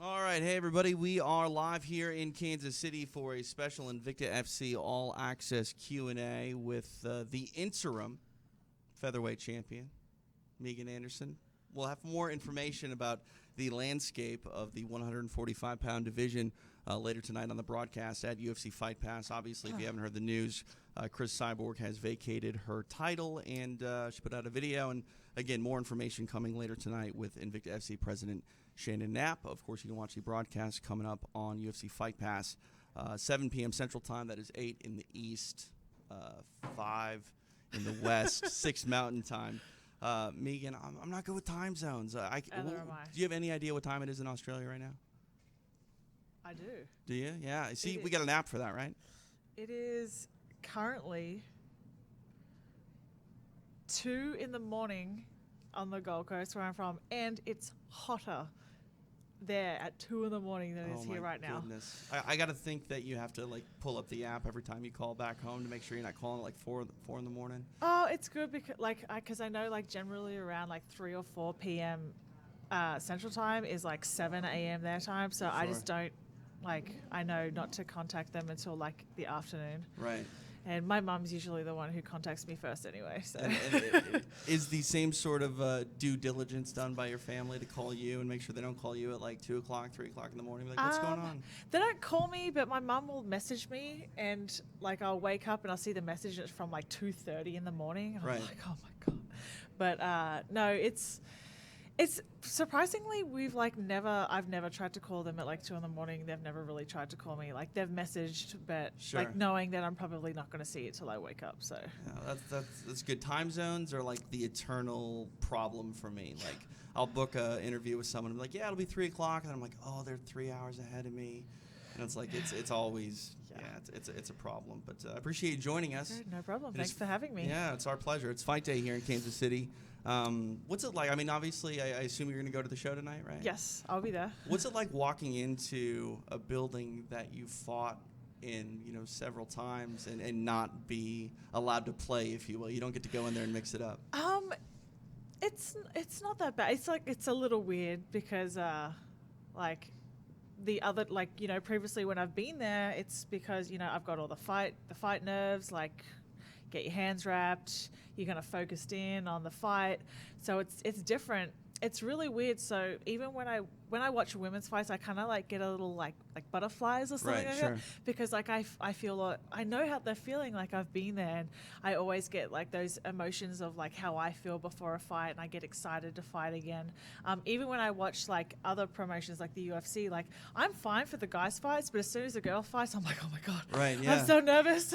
All right, hey everybody, we are live here in Kansas City for a special Invicta FC All Access Q&A with the interim Featherweight champion, Megan Anderson. We'll have more information about the landscape of the 145-pound division later tonight on the broadcast at UFC Fight Pass. Obviously, if you haven't heard the news, Chris Cyborg has vacated her title, and she put out a video. And again, more information coming later tonight with Invicta FC President Shannon Knapp. Of course, you can watch the broadcast coming up on UFC Fight Pass, 7 p.m. Central Time. That is 8 in the East, 5 in the West, 6 Mountain Time. Megan, I'm not good with time zones. Do you have any idea what time it is in Australia right now? I do. Do you? Yeah. See, we got an app for that, right? It is currently 2 in the morning on the Gold Coast where I'm from, and it's hotter there at 2 in the morning than it is here right now. Goodness. I got to think that you have to like pull up the app every time you call back home to make sure you're not calling at like 4 in the morning. Oh, it's good because I know like generally around like 3 or 4 p.m. Central Time is like 7 a.m. their time, so sure. I just don't I know not to contact them until like the afternoon. Right. And my mum's usually the one who contacts me first anyway. So. And is the same sort of due diligence done by your family to call you and make sure they don't call you at like 2 o'clock, 3 o'clock in the morning? Like, what's going on? They don't call me, but my mum will message me, and like I'll wake up and I'll see the message. And it's from like 2:30 in the morning. And right. I'm like, oh my God. But no, it's surprisingly I've never tried to call them at like 2 in the morning. They've never really tried to call me. Like they've messaged, but sure. like knowing that I'm probably not going to see it till I wake up. So yeah, that's good. Time zones are like the eternal problem for me. Like I'll book an interview with someone and be like, yeah, it'll be 3 o'clock, and I'm like, oh, they're 3 hours ahead of me, and it's like it's always it's a problem. But I appreciate you joining us. Good, no problem. Thanks for having me. Yeah, it's our pleasure. It's fight day here in Kansas City. What's it like? I mean, obviously, I assume you're going to go to the show tonight, right? Yes, I'll be there. What's it like walking into a building that you fought in, several times and not be allowed to play, if you will? You don't get to go in there and mix it up. It's not that bad. It's a little weird because previously when I've been there, it's because I've got all the fight nerves, like get your hands wrapped, you're kind of focused in on the fight, so it's different. It's really weird. So even when I watch women's fights, I kind of like get a little like butterflies or something, right, like sure. that, because like I feel I know how they're feeling. Like I've been there, and I always get like those emotions of like how I feel before a fight, and I get excited to fight again. Even when I watch like other promotions like the UFC, like I'm fine for the guys fights, but as soon as a girl fights, I'm like, oh my God, right? Yeah. I'm so nervous.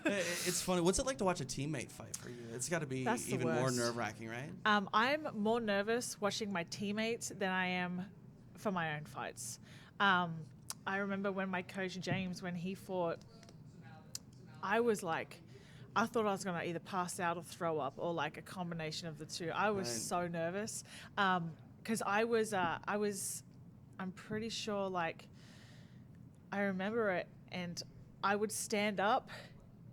It's funny. What's it like to watch a teammate fight for you? It's got to be even more nerve-wracking, right? I'm more nervous watching my teammates than I am for my own fights. I remember when my coach James, when he fought, I was like, I thought I was going to either pass out or throw up, or like a combination of the two. I was so nervous because I'm pretty sure, like, I remember it, and I would stand up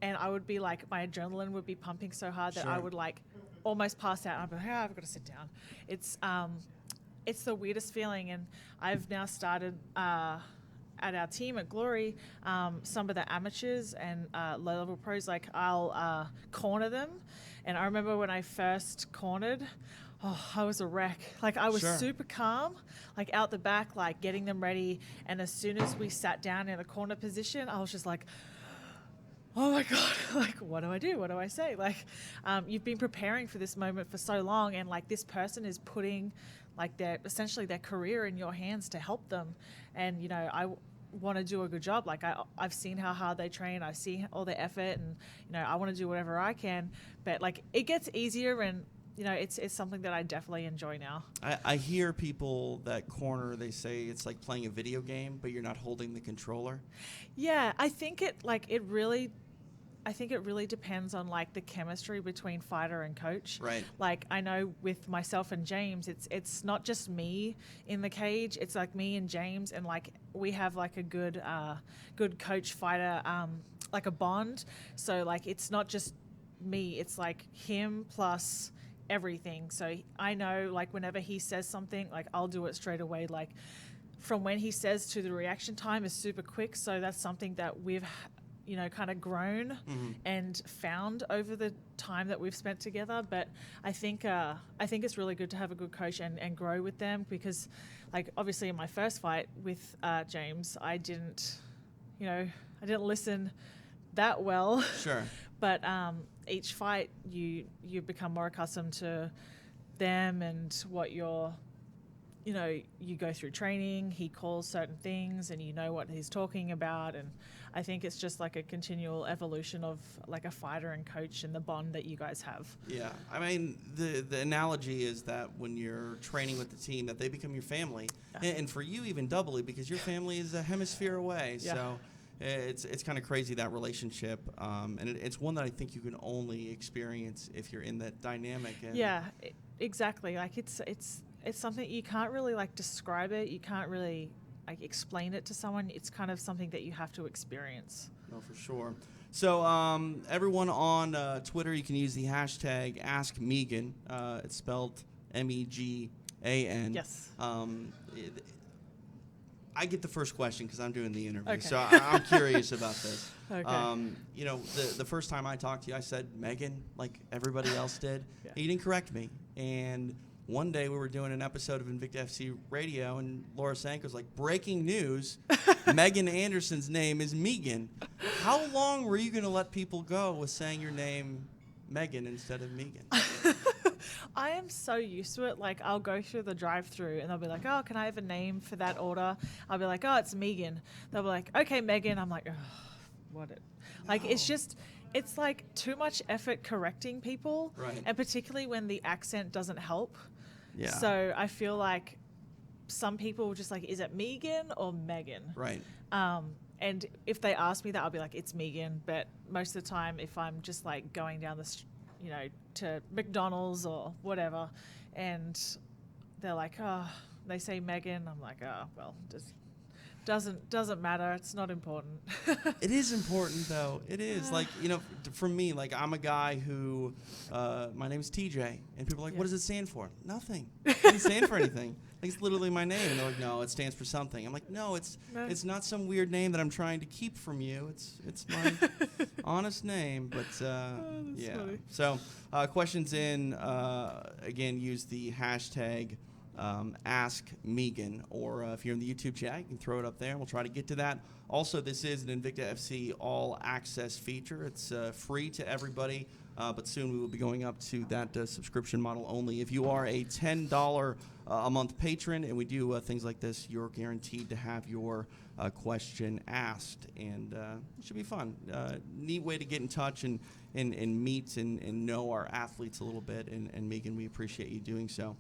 and I would be like, my adrenaline would be pumping so hard that sure. I would like almost pass out. I'd be like, oh, I've got to sit down. It's the weirdest feeling, and I've now started at our team at Glory, some of the amateurs and low-level pros, like I'll corner them. And I remember when I first cornered, I was a wreck. Like I was super calm, like out the back, like getting them ready. And as soon as we sat down in a corner position, I was just like, oh my God, like, what do I do? What do I say? Like, you've been preparing for this moment for so long, and like this person is putting like essentially their career in your hands to help them. And, I want to do a good job. Like I've seen how hard they train. I see all the effort, and, I want to do whatever I can, but like it gets easier, and, it's something that I definitely enjoy now. I hear people that corner, they say it's like playing a video game, but you're not holding the controller. Yeah, I think it really depends on like the chemistry between fighter and coach. Right. Like I know with myself and James, it's not just me in the cage. It's like me and James, and like we have like a good coach fighter, like a bond. So like it's not just me. It's like him plus everything. So I know like whenever he says something, like I'll do it straight away. Like from when he says to the reaction time is super quick. So that's something that we've, kind of grown and found over the time that we've spent together. But I think it's really good to have a good coach and grow with them, because, like, obviously in my first fight with James, I didn't listen that well. Sure. But each fight, you become more accustomed to them and what you go through training. He calls certain things and you know what he's talking about. And I think it's just like a continual evolution of like a fighter and coach and the bond that you guys have. Yeah. I mean, the analogy is that when you're training with the team, that they become your family. Yeah. And for you, even doubly, because your family is a hemisphere away. Yeah. So it's kind of crazy, that relationship. And it's one that I think you can only experience if you're in that dynamic. And exactly. Like it's something you can't really like describe it. You can't really like explain it to someone. It's kind of something that you have to experience. No, for sure. So everyone on Twitter, you can use the hashtag #AskMegan. It's spelled MEGAN. Yes. I get the first question because I'm doing the interview, okay. so I'm curious about this. Okay. The first time I talked to you, I said Megan, like everybody else did. Yeah. You didn't correct me. And one day we were doing an episode of Invicta FC Radio, and Laura Sanko's like, breaking news, Megan Anderson's name is Megan. How long were you going to let people go with saying your name Megan instead of Megan? I am so used to it. Like, I'll go through the drive-thru and they'll be like, oh, can I have a name for that order? I'll be like, oh, it's Megan. They'll be like, okay, Megan. I'm like, what? Like, it's like too much effort correcting people. Right. And particularly when the accent doesn't help. Yeah. So I feel like some people just like, is it Megan or Megan? Right. And if they ask me that, I'll be like, it's Megan. But most of the time, if I'm just like going down to McDonald's or whatever, and they're like, oh, they say Megan, I'm like, oh, well, just doesn't matter. It's not important. It is important, though. It is. Like, for me, like, I'm a guy who, my name is TJ, and people are like, what does it stand for? Nothing. It doesn't stand for anything. Like, it's literally my name. And they're like, no, it stands for something. I'm like, no, it's not some weird name that I'm trying to keep from you. It's my honest name. But, yeah. Funny. So, questions in, again, use the hashtag Ask Megan, or if you're in the YouTube chat, you can throw it up there and we'll try to get to that. Also, this is an Invicta FC all access feature. It's free to everybody, but soon we will be going up to that subscription model only. If you are a $10 a month patron, and we do things like this, you're guaranteed to have your question asked, and it should be fun. Neat way to get in touch and meet and know our athletes a little bit, and Megan, we appreciate you doing so.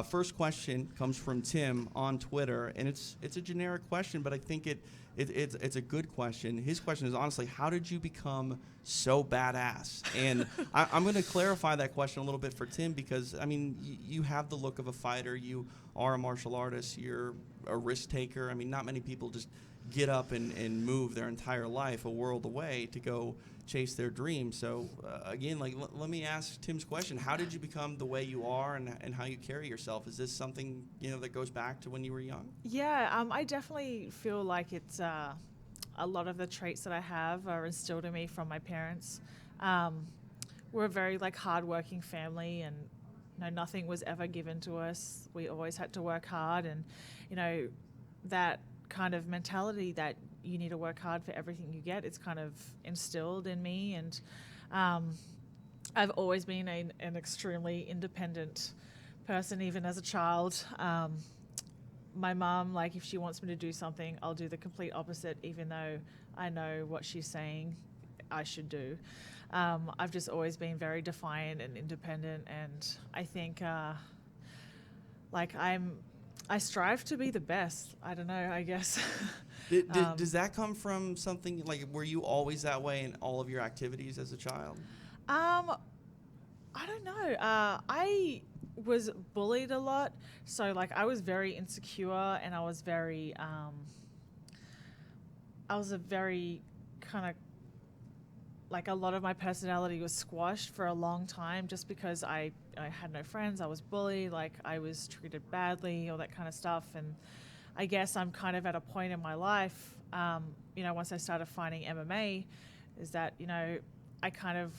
First question comes from Tim on Twitter, and it's a generic question, but I think it's a good question. His question is, honestly, how did you become so badass? And I'm going to clarify that question a little bit for Tim, because, I mean, you have the look of a fighter. You are a martial artist. You're a risk taker. I mean, not many people just get up and move their entire life a world away to go chase their dreams. So, again, like, let me ask Tim's question. How did you become the way you are, and how you carry yourself? Is this something, that goes back to when you were young? Yeah, I definitely feel like it's a lot of the traits that I have are instilled in me from my parents. We're a very, like, hardworking family, and nothing was ever given to us. We always had to work hard, and, that kind of mentality that you need to work hard for everything you get, it's kind of instilled in me. And I've always been an extremely independent person, even as a child. My mom, like, if she wants me to do something, I'll do the complete opposite, even though I know what she's saying I should do. I've just always been very defiant and independent, and I think I strive to be the best. I don't know, I guess. Does that come from something, like, were you always that way in all of your activities as a child? I don't know. I was bullied a lot. So, like, I was very insecure, and I was a very kind of, like, a lot of my personality was squashed for a long time just because I had no friends. I was bullied, like, I was treated badly, all that kind of stuff. And I guess I'm kind of at a point in my life, once I started fighting MMA, is that, I kind of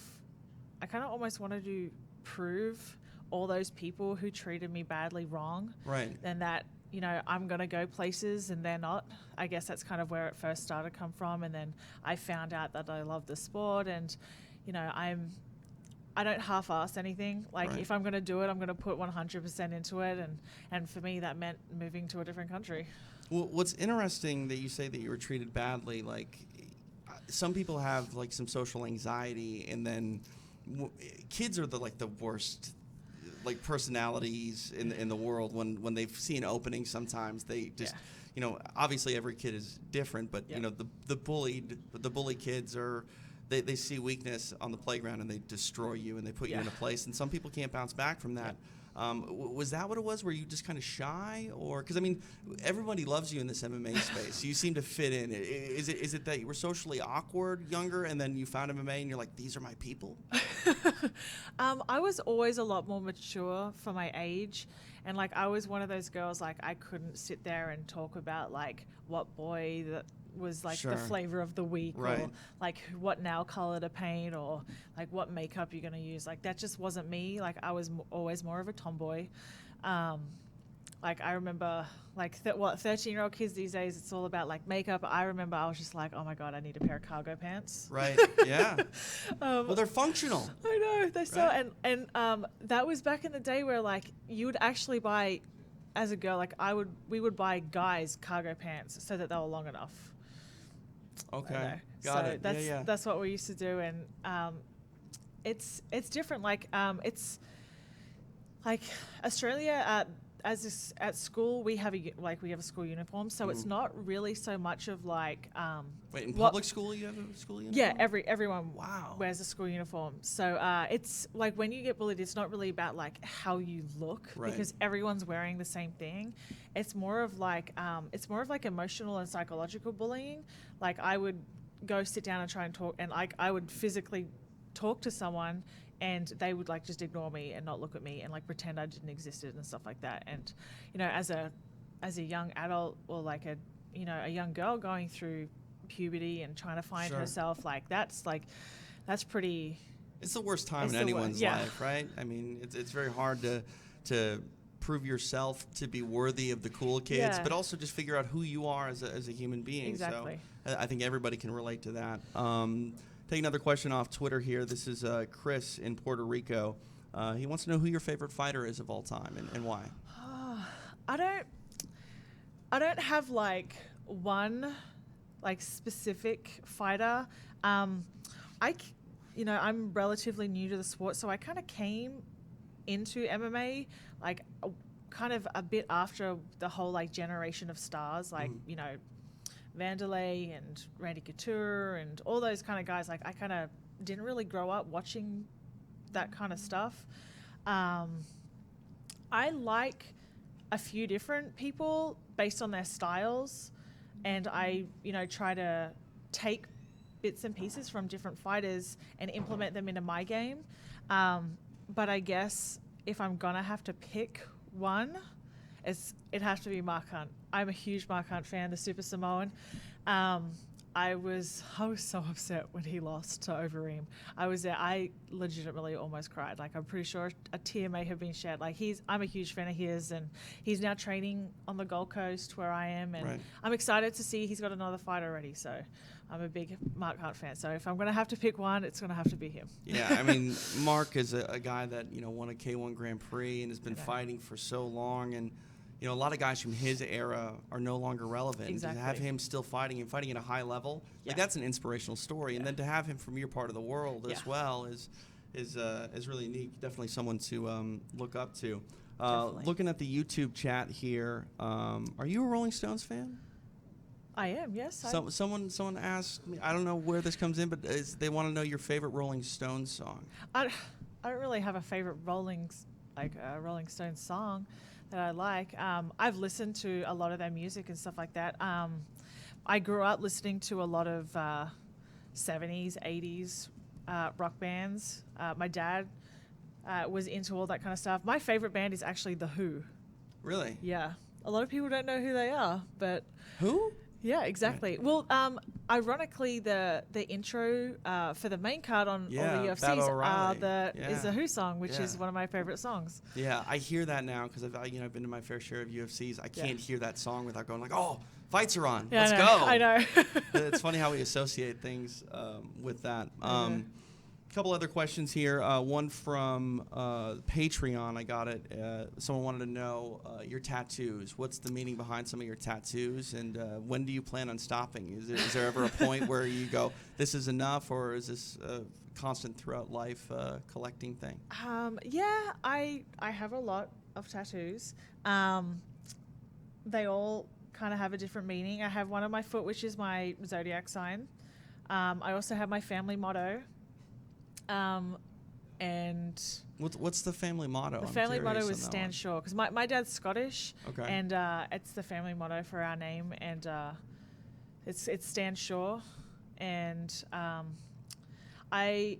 almost wanted to prove all those people who treated me badly wrong. Right. And that, I'm going to go places and they're not. I guess that's kind of where it first started come from. And then I found out that I love the sport, and, I don't half-ass anything. Like, Right. if I'm going to do it, I'm going to put 100% into it. And for me, that meant moving to a different country. Well, what's interesting that you say that you were treated badly, like some people have like some social anxiety, and then kids are the worst like personalities in the world. When they see an opening, sometimes they just obviously every kid is different, but the bully kids are they see weakness on the playground and they destroy you and they put you in a place, and some people can't bounce back from that. Was that what it was? Were you just kind of shy, or because everybody loves you in this MMA space? You seem to fit in. Is it that you were socially awkward younger, and then you found MMA and you're like, these are my people? I was always a lot more mature for my age, and like I was one of those girls, like I couldn't sit there and talk about like what boy that was like the flavor of the week, right, or like what nail color to paint, or like what makeup you're gonna use. Like that just wasn't me. Like I was always more of a tomboy. Like I remember like 13-year-old kids these days, it's all about like makeup. I remember I was just like, oh my God, I need a pair of cargo pants. Right. Yeah. Well, they're functional. I know they so, and that was back in the day where like you would actually buy, as a girl, like we would buy guys cargo pants so that they were long enough. Okay, got it. That's what we used to do, and it's different. Like it's like Australia. At school, we have a school uniform, so it's not really so much of like. Wait, in public school you have a school uniform? Yeah, everyone Wow. wears a school uniform. So it's like when you get bullied, it's not really about like how you look, because everyone's wearing the same thing. It's more of like emotional and psychological bullying. Like I would go sit down and try and talk, and like I would physically talk to someone, and they would like just ignore me and not look at me and like pretend I didn't exist and stuff like that. And as a young adult, or like a young girl going through puberty and trying to find herself, like that's pretty. It's the worst time in anyone's life, right? I mean, it's very hard to prove yourself to be worthy of the cool kids, but also just figure out who you are as a human being. Exactly. So I think everybody can relate to that. Take another question off Twitter here. This is Chris in Puerto Rico. He wants to know who your favorite fighter is of all time and why. I don't have like one like specific fighter. I'm relatively new to the sport, so I kind of came into MMA like kind of a bit after the whole like generation of stars, like Vanderlei and Randy Couture and all those kind of guys. Like I kind of didn't really grow up watching that kind of stuff. I like a few different people based on their styles, and I try to take bits and pieces from different fighters and implement them into my game. But I guess if I'm gonna have to pick one, it has to be Mark Hunt. I'm a huge Mark Hunt fan, the Super Samoan. I was so upset when he lost to Overeem. I was there. I legitimately almost cried. Like I'm pretty sure a tear may have been shed. Like I'm a huge fan of his, and he's now training on the Gold Coast where I am, and I'm excited to see he's got another fight already. So I'm a big Mark Hunt fan. So if I'm going to have to pick one, it's going to have to be him. Yeah, I mean, Mark is a guy that won a K1 Grand Prix and has been fighting for so long, and a lot of guys from his era are no longer relevant. Exactly. To have him still fighting and fighting at a high level, like that's an inspirational story. And then to have him from your part of the world as well is really unique. Definitely someone to look up to. Looking at the YouTube chat here, are you a Rolling Stones fan? I am, yes. Someone asked me, I don't know where this comes in, but they want to know your favorite Rolling Stones song. I don't really have a favorite Rolling Stones song that I like. I've listened to a lot of their music and stuff like that. I grew up listening to a lot of 70s, 80s rock bands. My dad was into all that kind of stuff. My favorite band is actually The Who. Really? Yeah. A lot of people don't know who they are, but Who? yeah, exactly. Well, ironically, the intro for the main card on all the Baba UFCs O'Reilly. is the Who song, which is Yeah. one of my favorite songs. Yeah, I hear that now because I've been to my fair share of UFCs. I can't hear that song without going like, oh, fights are on. Yeah, Let's go. I know. It's funny how we associate things with that. A couple other questions here. One from Patreon. I got it. Someone wanted to know your tattoos. What's the meaning behind some of your tattoos, and when do you plan on stopping? Is there ever a point where you go, this is enough, or is this a constant throughout life collecting thing? Yeah, I have a lot of tattoos. They all kind of have a different meaning. I have one on my foot, which is my zodiac sign. I also have my family motto. And What's the family motto? the family motto is Stand Sure, because my dad's Scottish, Okay. and it's the family motto for our name, and it's Stand Sure, and I'm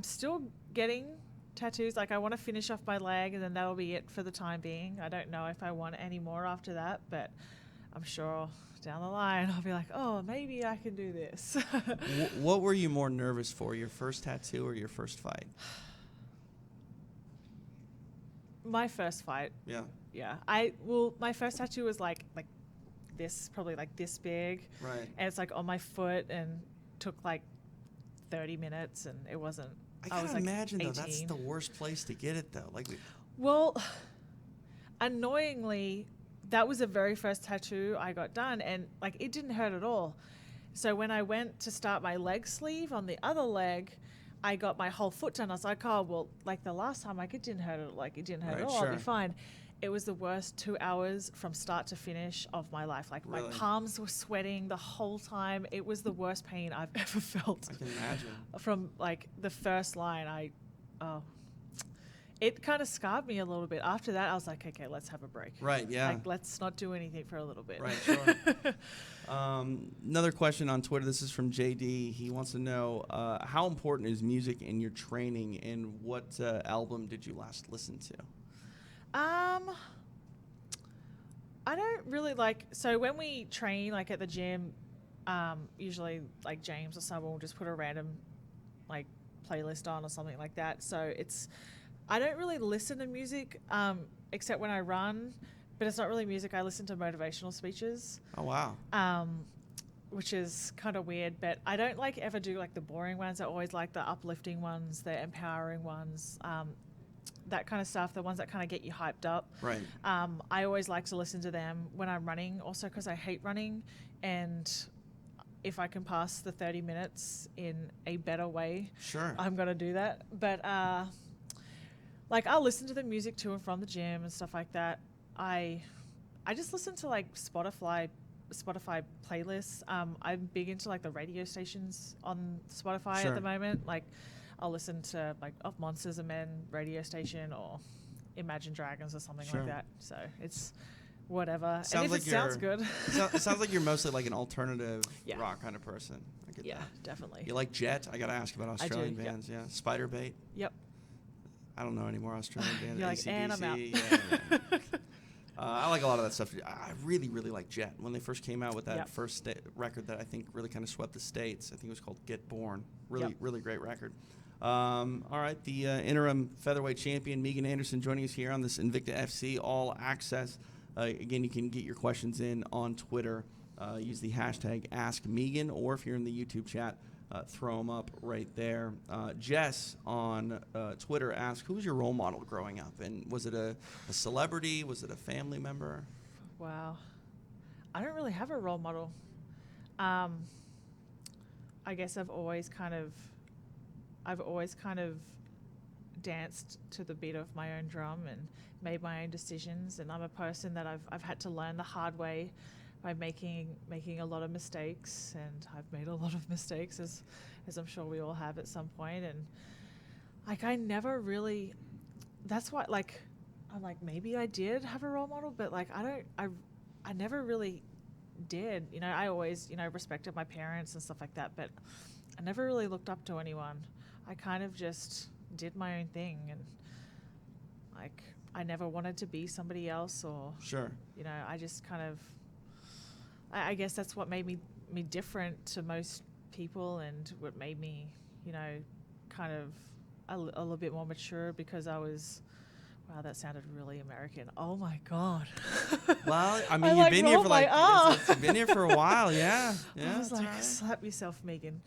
still getting tattoos. Like, I want to finish off my leg, and then that'll be it for the time being. I don't know if I want any more after that, but I'm sure down the line I'll be like, oh, maybe I can do this. What were you more nervous for, your first tattoo or your first fight? My first fight. Yeah. Yeah. My first tattoo was like this, probably like this big. Right. And it's like on my foot and took like 30 minutes, and it wasn't. I was gotta like imagine 18. though, that's the worst place to get it though. Well, annoyingly, that was the very first tattoo I got done, and like it didn't hurt at all. So when I went to start my leg sleeve on the other leg, I got my whole foot done. I was like, oh, well, like the last time, like it didn't hurt at all. Sure. I'll be fine. It was the worst 2 hours from start to finish of my life. Like Really? my palms were sweating the whole time. It was the worst pain I've ever felt. I can imagine. From like the first line, it kind of scarred me a little bit. After that, I was like, okay, let's have a break. Right, yeah. Like, let's not do anything for a little bit. Right, sure. Another question on Twitter. This is from JD. He wants to know how important is music in your training, and what album did you last listen to? I don't really so when we train like at the gym, usually like James or someone will just put a random like playlist on or something like that. So I don't really listen to music except when I run, but it's not really music. I listen to motivational speeches. Oh, wow. Which is kind of weird, but I don't ever do like the boring ones. I always like the uplifting ones, the empowering ones, that kind of stuff, the ones that kind of get you hyped up. Right. I always like to listen to them when I'm running, also because I hate running, and if I can pass the 30 minutes in a better way, Sure. I'm going to do that. But I'll listen to the music to and from the gym and stuff like that. I just listen to like Spotify playlists. I'm big into like the radio stations on Spotify Sure. at the moment. Like I'll listen to like Of Monsters and Men radio station or Imagine Dragons or something Sure. like that. So it's whatever. Sounds and if like it sounds good. It sounds like you're mostly like an alternative Yeah. rock kind of person. I get Yeah, that. definitely. You like Jet? I got to ask about Australian yep. bands. Yeah. Spiderbait? Yep. I don't know any more Australian bands. You're like, AC/DC, and I'm out. Yeah. I like a lot of that stuff. I really, really like Jet. When they first came out with that Yep. first record that I think really kind of swept the States, I think it was called Get Born. Really, Yep. really great record. All right, the interim featherweight champion, Megan Anderson, joining us here on this Invicta FC All Access. Again, you can get your questions in on Twitter. Use the hashtag AskMegan, or if you're in the YouTube chat, throw them up right there. Jess on Twitter asked, who was your role model growing up? And was it a celebrity? Was it a family member? Wow. I don't really have a role model. I guess I've always kind of danced to the beat of my own drum and made my own decisions. And I'm a person that I've had to learn the hard way by making a lot of mistakes, and I've made a lot of mistakes as I'm sure we all have at some point. And like I never really, that's why I'm like maybe I did have a role model, but like I never really did. I always respected my parents and stuff like that, but I never really looked up to anyone. I kind of just did my own thing, and like I never wanted to be somebody else, or Sure. you know, I just kind of, I guess that's what made me different to most people, and what made me, you know, kind of a little bit more mature, because I was, wow, that sounded really American. Oh my God. Well, I mean, I, you've like, been here rolled for my R. you've been here for a while, yeah. Yeah. I was that's like, all right. slap yourself, Megan.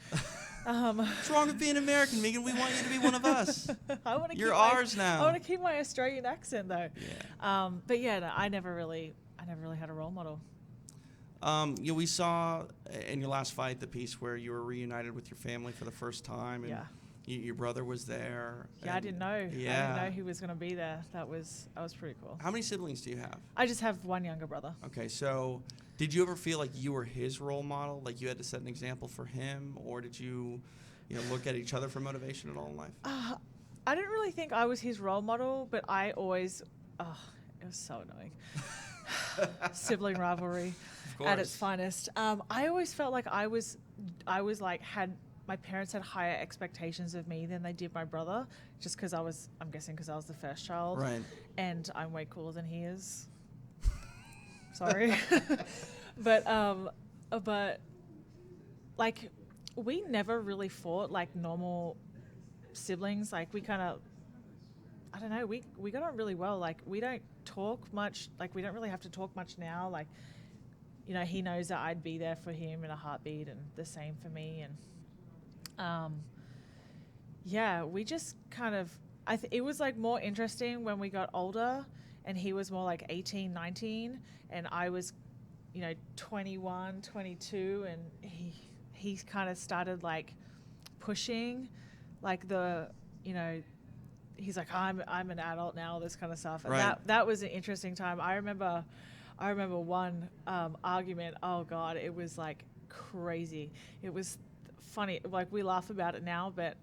What's wrong with being American, Megan? We want you to be one of us. I want to. You're ours now. I want to keep my Australian accent though. Yeah. But yeah, no, I never really had a role model. We saw in your last fight the piece where you were reunited with your family for the first time, and Yeah. your brother was there. Yeah, I didn't know. Yeah. I didn't know he was going to be there. That was pretty cool. How many siblings do you have? I just have one younger brother. Okay, so did you ever feel like you were his role model, like you had to set an example for him, or did you look at each other for motivation at all in life? I didn't really think I was his role model, but I always, it was so annoying. Sibling rivalry at its finest. I always felt like I was like, my parents had higher expectations of me than they did my brother, just because I'm guessing because I was the first child. Right. And I'm way cooler than he is. Sorry. but like, we never really fought like normal siblings. Like, we kind of, I don't know, we got on really well. Like, we don't talk much. Like, we don't really have to talk much now. Like, you know, he knows that I'd be there for him in a heartbeat, and the same for me. And yeah, we just kind of, it was like more interesting when we got older, and he was more like 18, 19, and I was, you know, 21, 22, and he kind of started like pushing, like he's like, I'm an adult now, this kind of stuff. And right. that was an interesting time. I remember one argument. Oh God, it was like crazy. It was funny. Like, we laugh about it now, but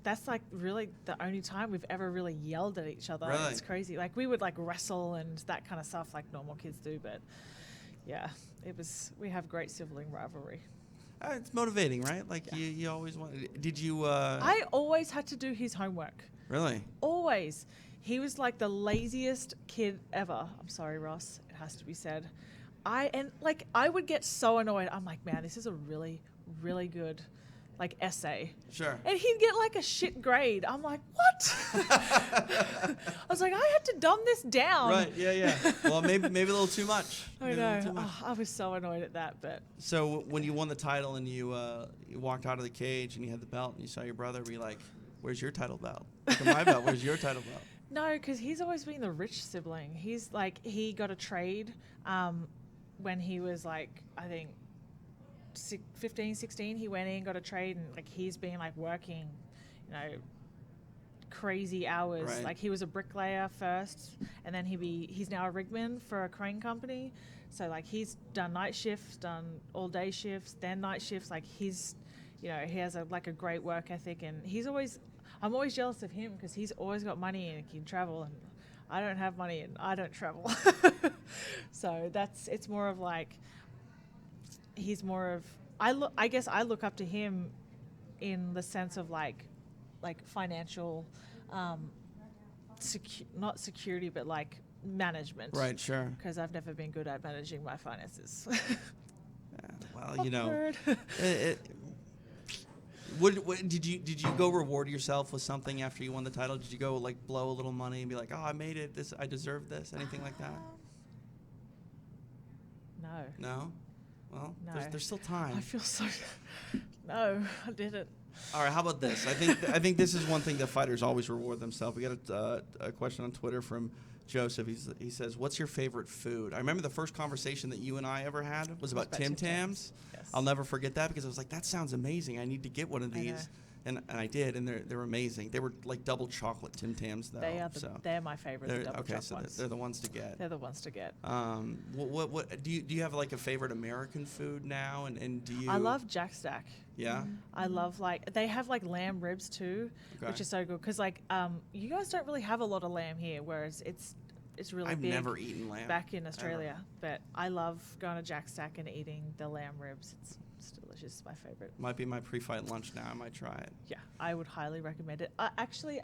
that's like really the only time we've ever really yelled at each other. Really? It's crazy. Like, we would like wrestle and that kind of stuff like normal kids do, but yeah, we have great sibling rivalry. It's motivating, right? Like, yeah. you always want. Did you? I always had to do his homework. Really? Always. He was like the laziest kid ever. I'm sorry, Ross. It has to be said. I would get so annoyed. I'm like, man, this is a really, really good like essay. Sure. And he'd get like a shit grade. I'm like, what? I was like, I had to dumb this down. Right. Yeah. Well, maybe a little too much. I know. I was so annoyed at that. But so when you won the title and you walked out of the cage and you had the belt and you saw your brother, were you like, "Where's your title belt? Look at my belt. Where's your title belt?" No, because he's always been the rich sibling. He's like, he got a trade when he was like, I think 15, 16. He went in, got a trade, and like, he's been like working, you know, crazy hours. Right. Like, he was a bricklayer first, and then he's now a rigman for a crane company. So like, he's done night shifts, done all day shifts, then night shifts. Like, he's, you know, he has a great work ethic, and I'm always jealous of him because he's always got money and he can travel, and I don't have money and I don't travel. So it's more of like, he's more of, I guess I look up to him in the sense of like financial, not security, but like management. Right. Sure. Because I've never been good at managing my finances. Well, you know, What did you go reward yourself with something after you won the title? Did you go like blow a little money and be like, "Oh, I made it. I deserve this." Anything like that? No. No. Well, No. there's still time. I feel so. No, I didn't. All right, how about this? I think this is one thing that fighters always reward themselves. We got a question on Twitter from Joseph. He says, "What's your favorite food?" I remember the first conversation that you and I ever had was about Tim Tams. Yes. I'll never forget that because I was like, "That sounds amazing. I need to get one of these." And I did, and they're amazing. They were like double chocolate Tim Tams, though. They're my favorite. The double chocolate ones. They're the ones to get. They're the ones to get. What do you have like a favorite American food now? And do you? I love Jack Stack. Yeah. I love they have like lamb ribs too, which is so good because like you guys don't really have a lot of lamb here, whereas it's really big. I've never eaten lamb back in Australia, but I love going to Jack Stack and eating the lamb ribs. It's delicious. delicious. It's my favorite. Might be my pre-fight lunch now. I might try it. Yeah, I would highly recommend it. Actually,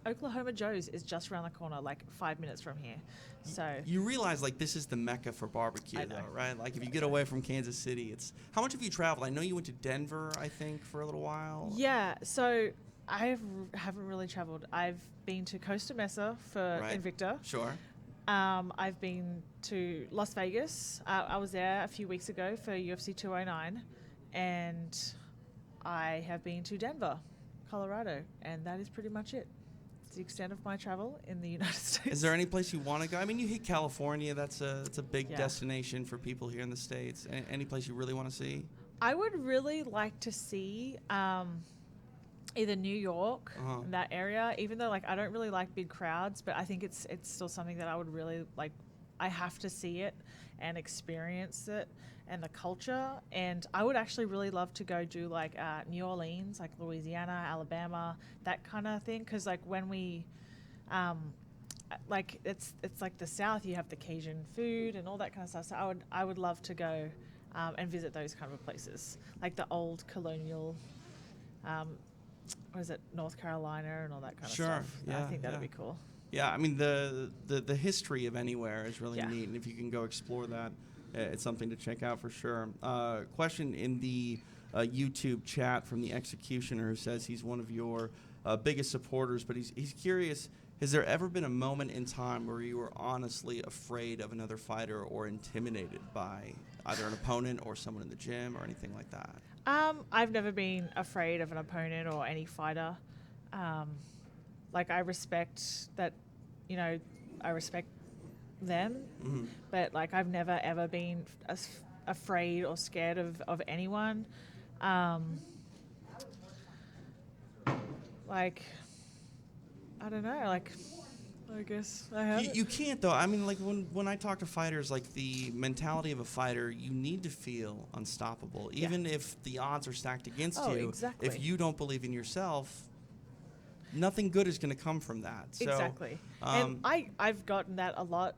Oklahoma Joe's is just around the corner, like 5 minutes from here. So You realize, like, this is the mecca for barbecue, I know. though, right? Like, if you get away from Kansas City, it's... How much have you traveled? I know you went to Denver, I think, for a little while. yeah, so haven't really traveled. I've been to Costa Mesa for Right. Invicta. Sure. I've been to Las Vegas. I was there a few weeks ago for UFC 209, and I have been to Denver, Colorado, and that is pretty much it. It's the extent of my travel in the United States. Is there any place you want to go? I mean, you hit California. That's a big Yeah. destination for people here in the States. Any place you really want to see? I would really like to see either New York, Uh-huh. that area, even though like I don't really like big crowds, but I think it's still something that I would really like. I have to see it and experience it and the culture. And I would actually really love to go do like New Orleans, like Louisiana, Alabama, that kind of thing. Because like when we, like it's like the South, you have the Cajun food and all that kind of stuff. So I would love to go and visit those kind of places, like the old colonial. What is it, North Carolina and all that kind Sure, of stuff. I yeah, think that'd yeah. be cool. Yeah, I mean, the history of anywhere is really Yeah. neat, and if you can go explore that, it's something to check out for sure. Question in the YouTube chat from the Executioner, who says he's one of your biggest supporters, but he's curious, has there ever been a moment in time where you were honestly afraid of another fighter or intimidated by either an opponent or someone in the gym or anything like that? I've never been afraid of an opponent or any fighter. Like I respect that, I respect them, Mm-hmm. but like I've never ever been afraid or scared of anyone. Like, I don't know, like, I guess I have. You can't, though. I mean, like, when I talk to fighters, like, the mentality of a fighter, you need to feel unstoppable. Yeah. Even if the odds are stacked against Oh, you. exactly. If you don't believe in yourself, nothing good is going to come from that. So, Exactly. And I've gotten that a lot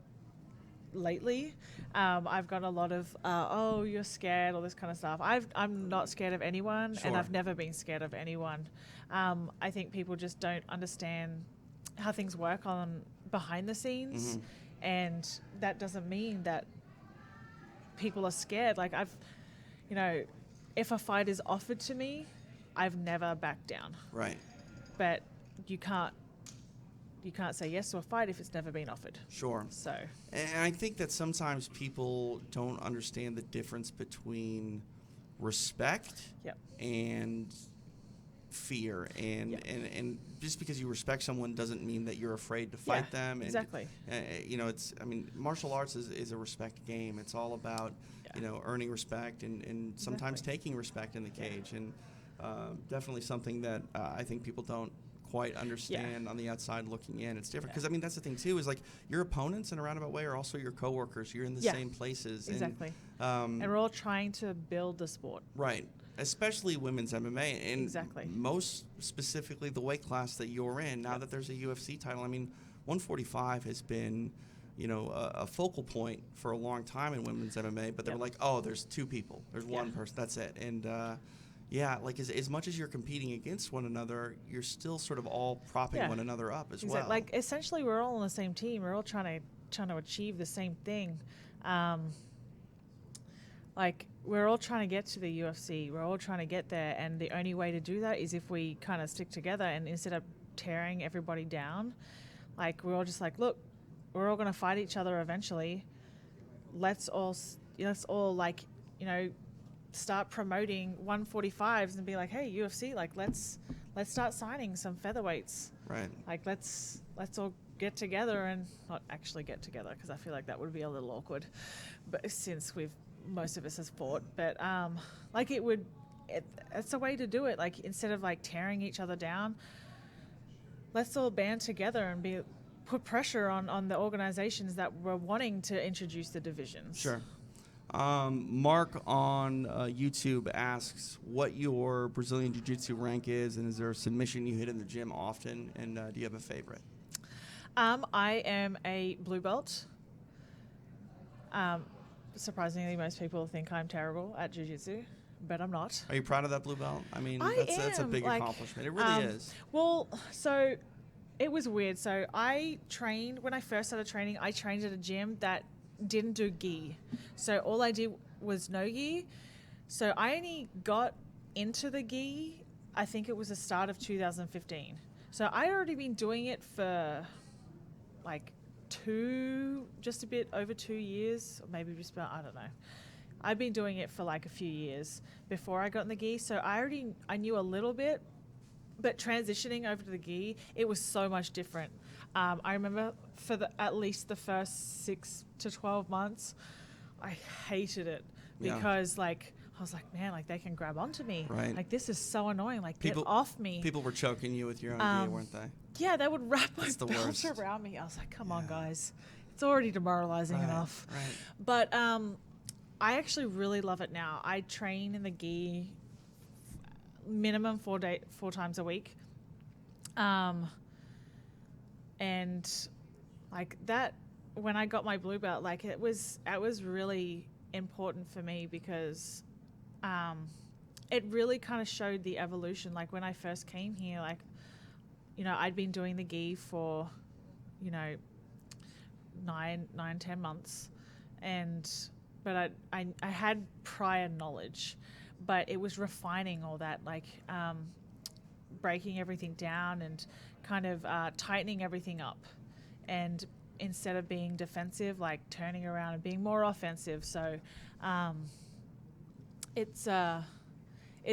lately. I've got a lot of, oh, you're scared, all this kind of stuff. I'm not scared of anyone, Sure. and I've never been scared of anyone. I think people just don't understand how things work on behind the scenes, and that doesn't mean that people are scared. Like if a fight is offered to me, I've never backed down. Right. But you can't say yes to a fight if it's never been offered. Sure. So And I think that sometimes people don't understand the difference between respect Yep. and fear, and, Yep. and just because you respect someone doesn't mean that you're afraid to fight Yeah, them. And, exactly. Martial arts is a respect game. It's all about, Yeah. earning respect and sometimes Exactly. taking respect in the cage. And definitely something that I think people don't quite understand on the outside looking in. It's different because, I mean, that's the thing, too, is like your opponents in a roundabout way are also your coworkers. You're in the Yeah. same places. Exactly. And we're all trying to build the sport. right. Especially women's MMA, and Exactly. most specifically the weight class that you're in. Now that there's a UFC title, I mean, 145 has been, a focal point for a long time in women's MMA. But they were Yep. like, oh, there's two people, there's one Yeah. person, that's it. And like as much as you're competing against one another, you're still sort of all propping Yeah. one another up as Exactly. well. Like essentially, we're all on the same team. We're all trying to achieve the same thing. Like we're all trying to get to the UFC. We're all trying to get there, and the only way to do that is if we kind of stick together. And instead of tearing everybody down, like we're all just like, look, we're all going to fight each other eventually. Let's all like, start promoting 145s and be like, hey, UFC, like let's start signing some featherweights. right. Like let's all get together, and not actually get together because I feel like that would be a little awkward, but since most of us has fought, but like it's a way to do it. Like instead of like tearing each other down, let's all band together and put pressure on the organizations that were wanting to introduce the divisions. Sure. Mark on YouTube asks what your Brazilian Jiu-Jitsu rank is, and is there a submission you hit in the gym often, and do you have a favorite? I am a blue belt. Surprisingly, most people think I'm terrible at jiu-jitsu. but I'm not. Are you proud of that blue belt? I mean, I that's a am, big like, accomplishment. It really is. Well, so it was weird. So I trained, when I first started training, I trained at a gym that didn't do gi. So all I did was no gi. So I only got into the gi, I think it was the start of 2015. So I'd already been doing it for like just a bit over 2 years, or maybe just about, I don't know. I've been doing it for like a few years before I got in the gi. So I knew a little bit, but transitioning over to the gi, it was so much different. I remember for at least the first 6 to 12 months, I hated it because like, I was like, man, like they can grab onto me. Right. Like this is so annoying. Like get off me. People were choking you with your own gi, weren't they? Yeah, they would wrap my the belt worst. around me. I was like, come on, guys. It's already demoralizing enough. Right. But I actually really love it now. I train in the gi minimum 4 times a week. And like that, when I got my blue belt, like it was really important for me because it really kind of showed the evolution. Like when I first came here, like, you know, I'd been doing the gi for, you know, 10 months. But I had prior knowledge, but it was refining all that, like breaking everything down and kind of tightening everything up. And instead of being defensive, like turning around and being more offensive. So it's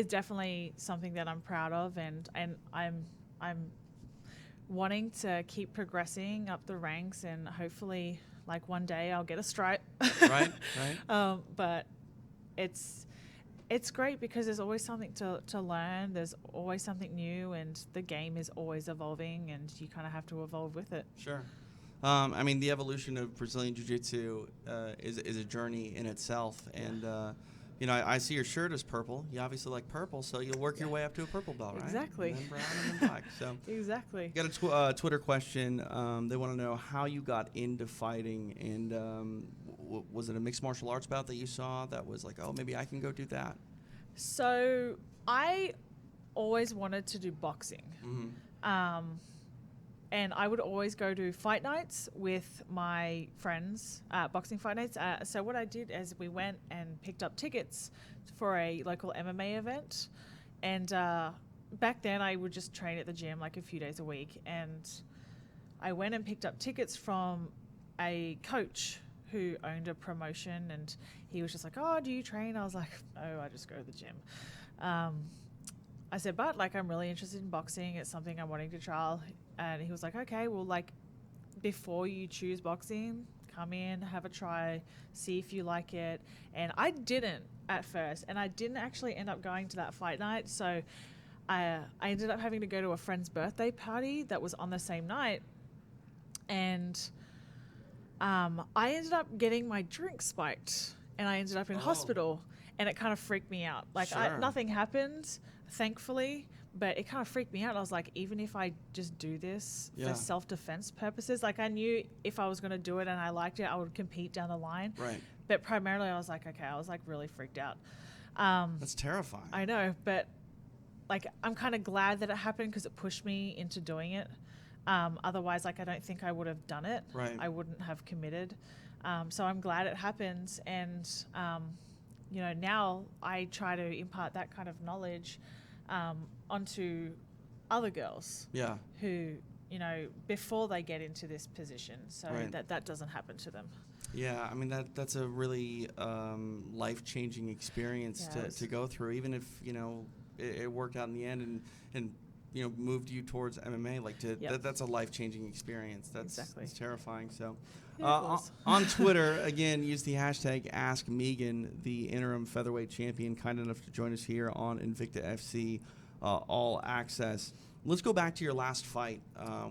definitely something that I'm proud of, and I'm wanting to keep progressing up the ranks, and hopefully like one day I'll get a stripe. Right. But it's great because there's always something to learn. There's always something new, and the game is always evolving, and you kind of have to evolve with it. Sure. I mean, the evolution of Brazilian Jiu-Jitsu is a journey in itself. And, you know, I see your shirt is purple. You obviously like purple, so you'll work your way up to a purple belt, right? Exactly. And then brown and then black. So Exactly. got a Twitter question. They want to know how you got into fighting, and was it a mixed martial arts bout that you saw that was like, oh, maybe I can go do that? So I always wanted to do boxing. Mm-hmm. And I would always go to fight nights with my friends, boxing fight nights. So what I did is we went and picked up tickets for a local MMA event. And back then I would just train at the gym like a few days a week. And I went and picked up tickets from a coach who owned a promotion. And he was just like, oh, do you train? I was like, no, I just go to the gym. I said, but like, I'm really interested in boxing. It's something I'm wanting to trial. And he was like, okay, well, like, before you choose boxing, come in, have a try, see if you like it. And I didn't at first, and I didn't actually end up going to that fight night. So I ended up having to go to a friend's birthday party that was on the same night. And I ended up getting my drink spiked, and I ended up in hospital, and it kind of freaked me out. Like, Sure. Nothing happened, thankfully. But it kind of freaked me out. I was like, even if I just do this for self-defense purposes, like I knew if I was going to do it and I liked it, I would compete down the line. Right. But primarily I was like, okay, I was like really freaked out. That's terrifying. I know, but like I'm kind of glad that it happened because it pushed me into doing it. Otherwise, like I don't think I would have done it. Right. I wouldn't have committed. So I'm glad it happened. And, you know, now I try to impart that kind of knowledge onto other girls who, you know, before they get into this position, so that doesn't happen to them. Yeah, I mean, that's a really life-changing experience to go through, even if, you know, it worked out in the end and you know, moved you towards MMA. Like, that's a life-changing experience. That's terrifying. So on Twitter, again, use the hashtag AskMegan, the interim featherweight champion, kind enough to join us here on Invicta FC All Access. Let's go back to your last fight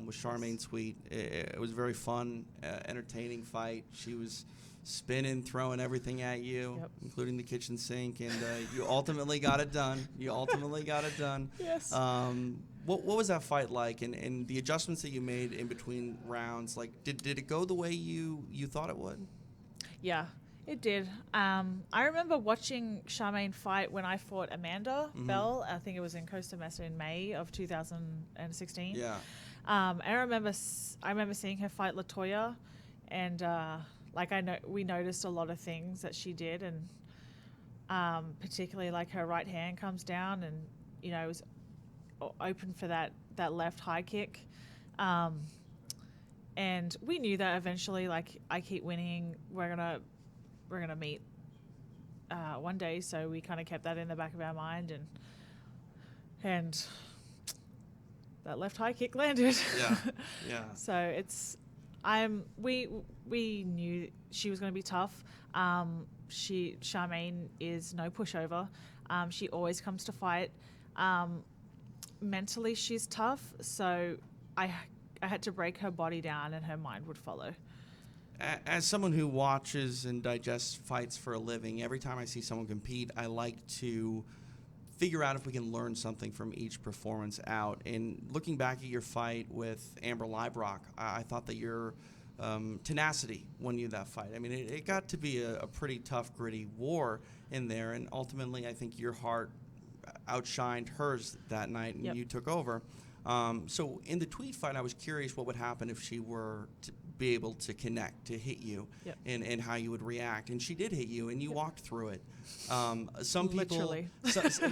with Charmaine Sweet. It was a very fun, entertaining fight. She was spinning, throwing everything at you, including the kitchen sink, and you ultimately got it done. Yes. What was that fight like, and the adjustments that you made in between rounds? Like, did it go the way you thought it would? Yeah, It did. I remember watching Charmaine fight when I fought Amanda Bell. I think it was in Costa Mesa in May of 2016. Yeah. I remember seeing her fight Latoya, and we noticed a lot of things that she did, and particularly like her right hand comes down, and it was open for that left high kick. And we knew that eventually, like, I keep winning, we're gonna meet one day. So we kind of kept that in the back of our mind, and that left high kick landed. Yeah, yeah. So we knew she was going to be tough. Charmaine is no pushover. She always comes to fight. Mentally, she's tough. So I had to break her body down, and her mind would follow. As someone who watches and digests fights for a living, every time I see someone compete, I like to figure out if we can learn something from each performance out. And looking back at your fight with Amber Leibrock, I thought that your tenacity won you that fight. I mean, it got to be a pretty tough, gritty war in there, and ultimately I think your heart outshined hers that night, and you took over. So in the Tweed fight, I was curious what would happen if she were to be able to connect, to hit you, and how you would react. And she did hit you, and you walked through it. Some people, Literally.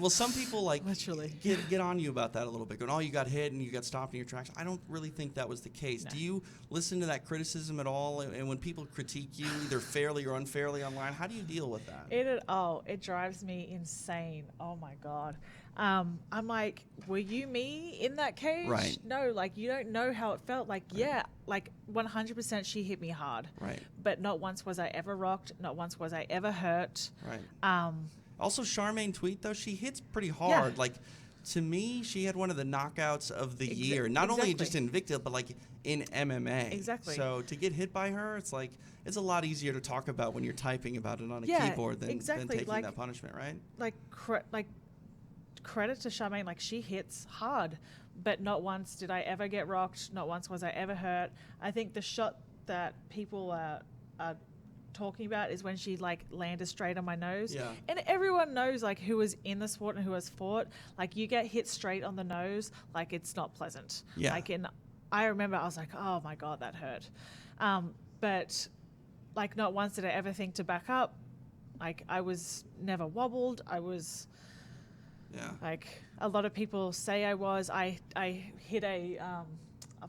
Some people like Literally get on you about that a little bit, going, "Oh, you got hit and you got stopped in your tracks." I don't really think that was the case. No. Do you listen to that criticism at all? And when people critique you, either fairly or unfairly online, how do you deal with that? It drives me insane. Oh my God. I'm like, were you me in that cage? Right. No, like, you don't know how it felt. Like, yeah, like 100% she hit me hard. Right. But not once was I ever rocked. Not once was I ever hurt. Right. Also, Charmaine Tweed, though, she hits pretty hard. Like, to me, she had one of the knockouts of the year. Not only just in Invicta, but like in MMA. Exactly. So to get hit by her, it's like, it's a lot easier to talk about when you're typing about it on a keyboard than taking that punishment, right? Like credit to Charmaine, like, she hits hard, but not once did I ever get rocked. Not once was I ever hurt. I think the shot that people are talking about is when she like landed straight on my nose. Yeah. And everyone knows, like, who was in the sport and who has fought, like, you get hit straight on the nose, like, it's not pleasant. Yeah. Like, I remember I was like, oh my God, that hurt. But like, not once did I ever think to back up. Like, I was never wobbled. I was like, a lot of people say I hit a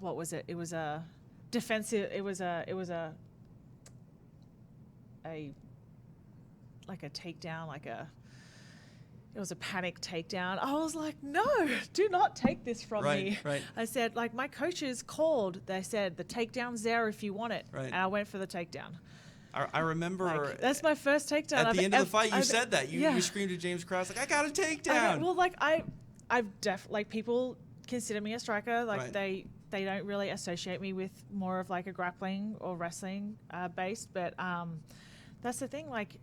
what was it? It was a defensive. It was a like a takedown, it was a panic takedown. I was like, no, do not take this from me. Right. I said, like, my coaches called. They said the takedown's there if you want it, and I went for the takedown. I remember like, that's my first takedown. At the end of the fight, you said that you screamed at James Krause, like, I got a takedown. Well, like, like, people consider me a striker. Like, they don't really associate me with more of like a grappling or wrestling based. But that's the thing. Like,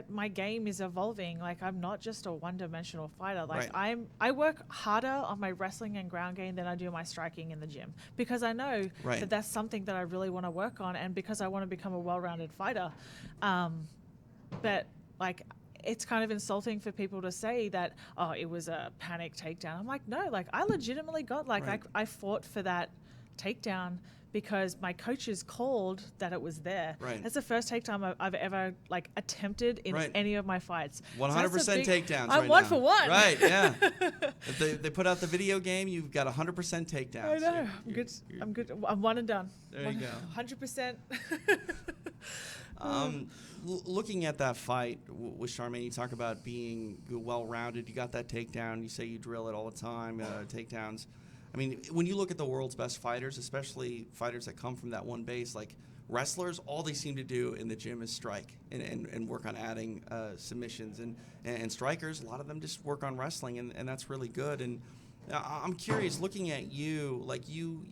my game is evolving. Like, I'm not just a one-dimensional fighter. Like, I work harder on my wrestling and ground game than I do my striking in the gym, because I know that that's something that I really want to work on, and because I want to become a well-rounded fighter. But like, it's kind of insulting for people to say that, oh, it was a panic takedown. I'm like, no, like, I legitimately got, like, I fought for that takedown because my coaches called that it was there. Right. That's the first takedown I've ever, like, attempted in any of my fights. 100% takedowns. I'm one for one. Right, yeah. If they put out the video game, you've got 100% takedowns. I know. I'm good. I'm one and done. There you go. 100%. Looking at that fight with Charmaine, you talk about being well-rounded. You got that takedown. You say you drill it all the time, takedowns. I mean, when you look at the world's best fighters, especially fighters that come from that one base, like wrestlers, all they seem to do in the gym is strike and work on adding submissions. And strikers, a lot of them just work on wrestling, and that's really good. And I'm curious, looking at you, like you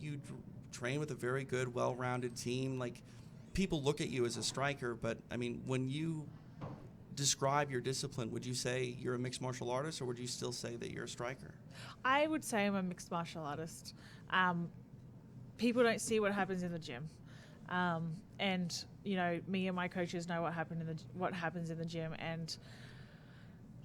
train with a very good, well-rounded team. Like, people look at you as a striker, but, I mean, when you describe your discipline, would you say you're a mixed martial artist, or would you still say that you're a striker? I would say I'm a mixed martial artist. People don't see what happens in the gym. And me and my coaches know what happens in the gym. And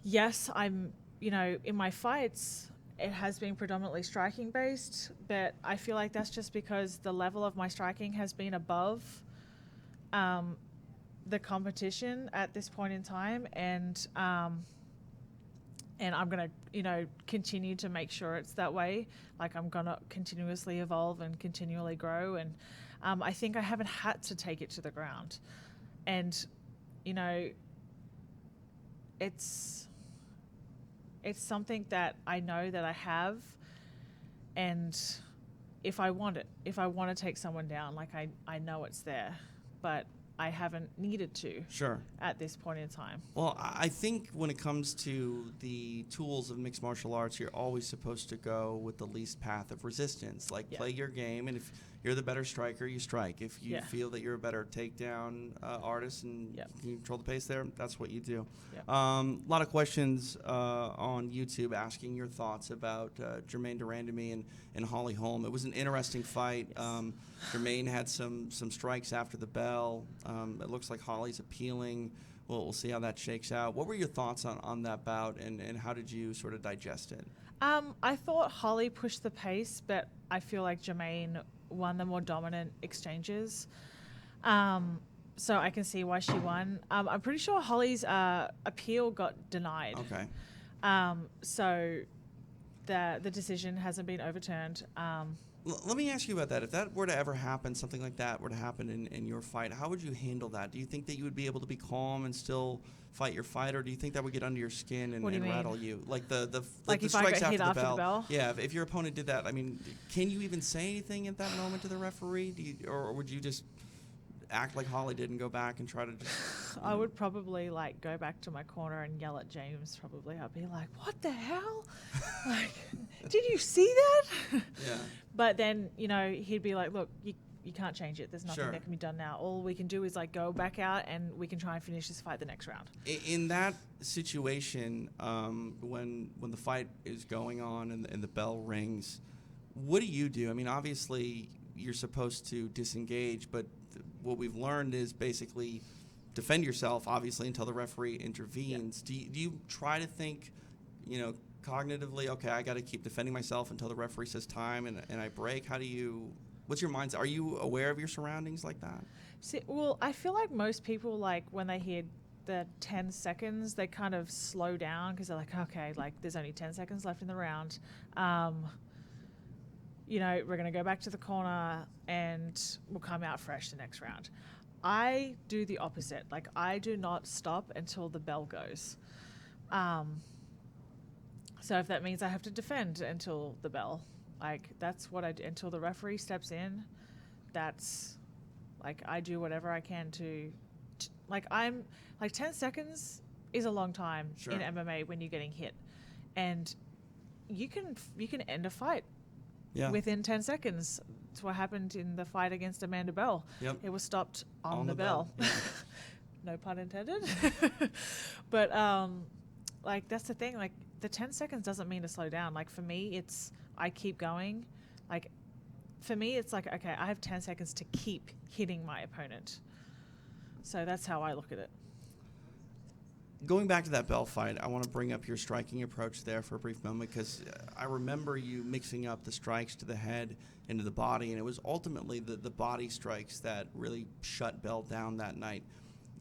yes, I'm in my fights, it has been predominantly striking based, but I feel like that's just because the level of my striking has been above the competition at this point in time, and I'm gonna continue to make sure it's that way. Like, I'm gonna continuously evolve and continually grow, and I think I haven't had to take it to the ground, and it's something that I know that I have, and if I want to take someone down, like I know it's there, but I haven't needed to. Sure. At this point in time. Well, I think when it comes to the tools of mixed martial arts, you're always supposed to go with the least path of resistance. Like, play your game, and if you're the better striker, you strike. If you feel that you're a better takedown artist and you can control the pace there, that's what you do. A lot of questions on YouTube asking your thoughts about Jermaine Durandamy and Holly Holm. It was an interesting fight. Yes. Jermaine had some strikes after the bell. It looks like Holly's appealing. We'll see how that shakes out. What were your thoughts on that bout, and how did you sort of digest it? I thought Holly pushed the pace, but I feel like Jermaine won the more dominant exchanges. So I can see why she won. I'm pretty sure Holly's appeal got denied. Okay. So the decision hasn't been overturned. Let me ask you about that. If that were to ever happen, something like that were to happen in your fight, how would you handle that? Do you think that you would be able to be calm and still fight your fight, or do you think that would get under your skin and rattle you? Like the if strikes I got hit after the the bell? Yeah, if your opponent did that, I mean, can you even say anything at that moment to the referee? Or would you just act like Holly did and go back and try to just... I would probably go back to my corner and yell at James. Probably I'd be like, "What the hell? Like, did you see that?" Yeah. But then he'd be like, "Look, you can't change it. There's nothing that can be done now. All we can do is go back out and we can try and finish this fight the next round." In that situation, when the fight is going on and the bell rings, what do you do? I mean, obviously you're supposed to disengage, but what we've learned is basically defend yourself, obviously, until the referee intervenes. Do you try to think, cognitively, okay, I got to keep defending myself until the referee says time and I break? What's your mindset? Are you aware of your surroundings like that? See, well, I feel like most people, when they hear the 10 seconds, they kind of slow down because they're like, okay, there's only 10 seconds left in the round. We're going to go back to the corner and we'll come out fresh the next round. I do the opposite. I do not stop until the bell goes. So if that means I have to defend until the bell, that's what I do. Until the referee steps in, that's, I do whatever I can to 10 seconds is a long time in MMA when you're getting hit. And you can end a fight within 10 seconds. That's what happened in the fight against Amanda Bell. Yep. It was stopped on the bell. Yeah. No pun intended. But that's the thing. The 10 seconds doesn't mean to slow down. For me, it's I keep going. For me, it's okay, I have 10 seconds to keep hitting my opponent. So that's how I look at it. Going back to that bell fight, I want to bring up your striking approach there for a brief moment, because I remember you mixing up the strikes to the head and to the body, and it was ultimately the body strikes that really shut Bell down that night.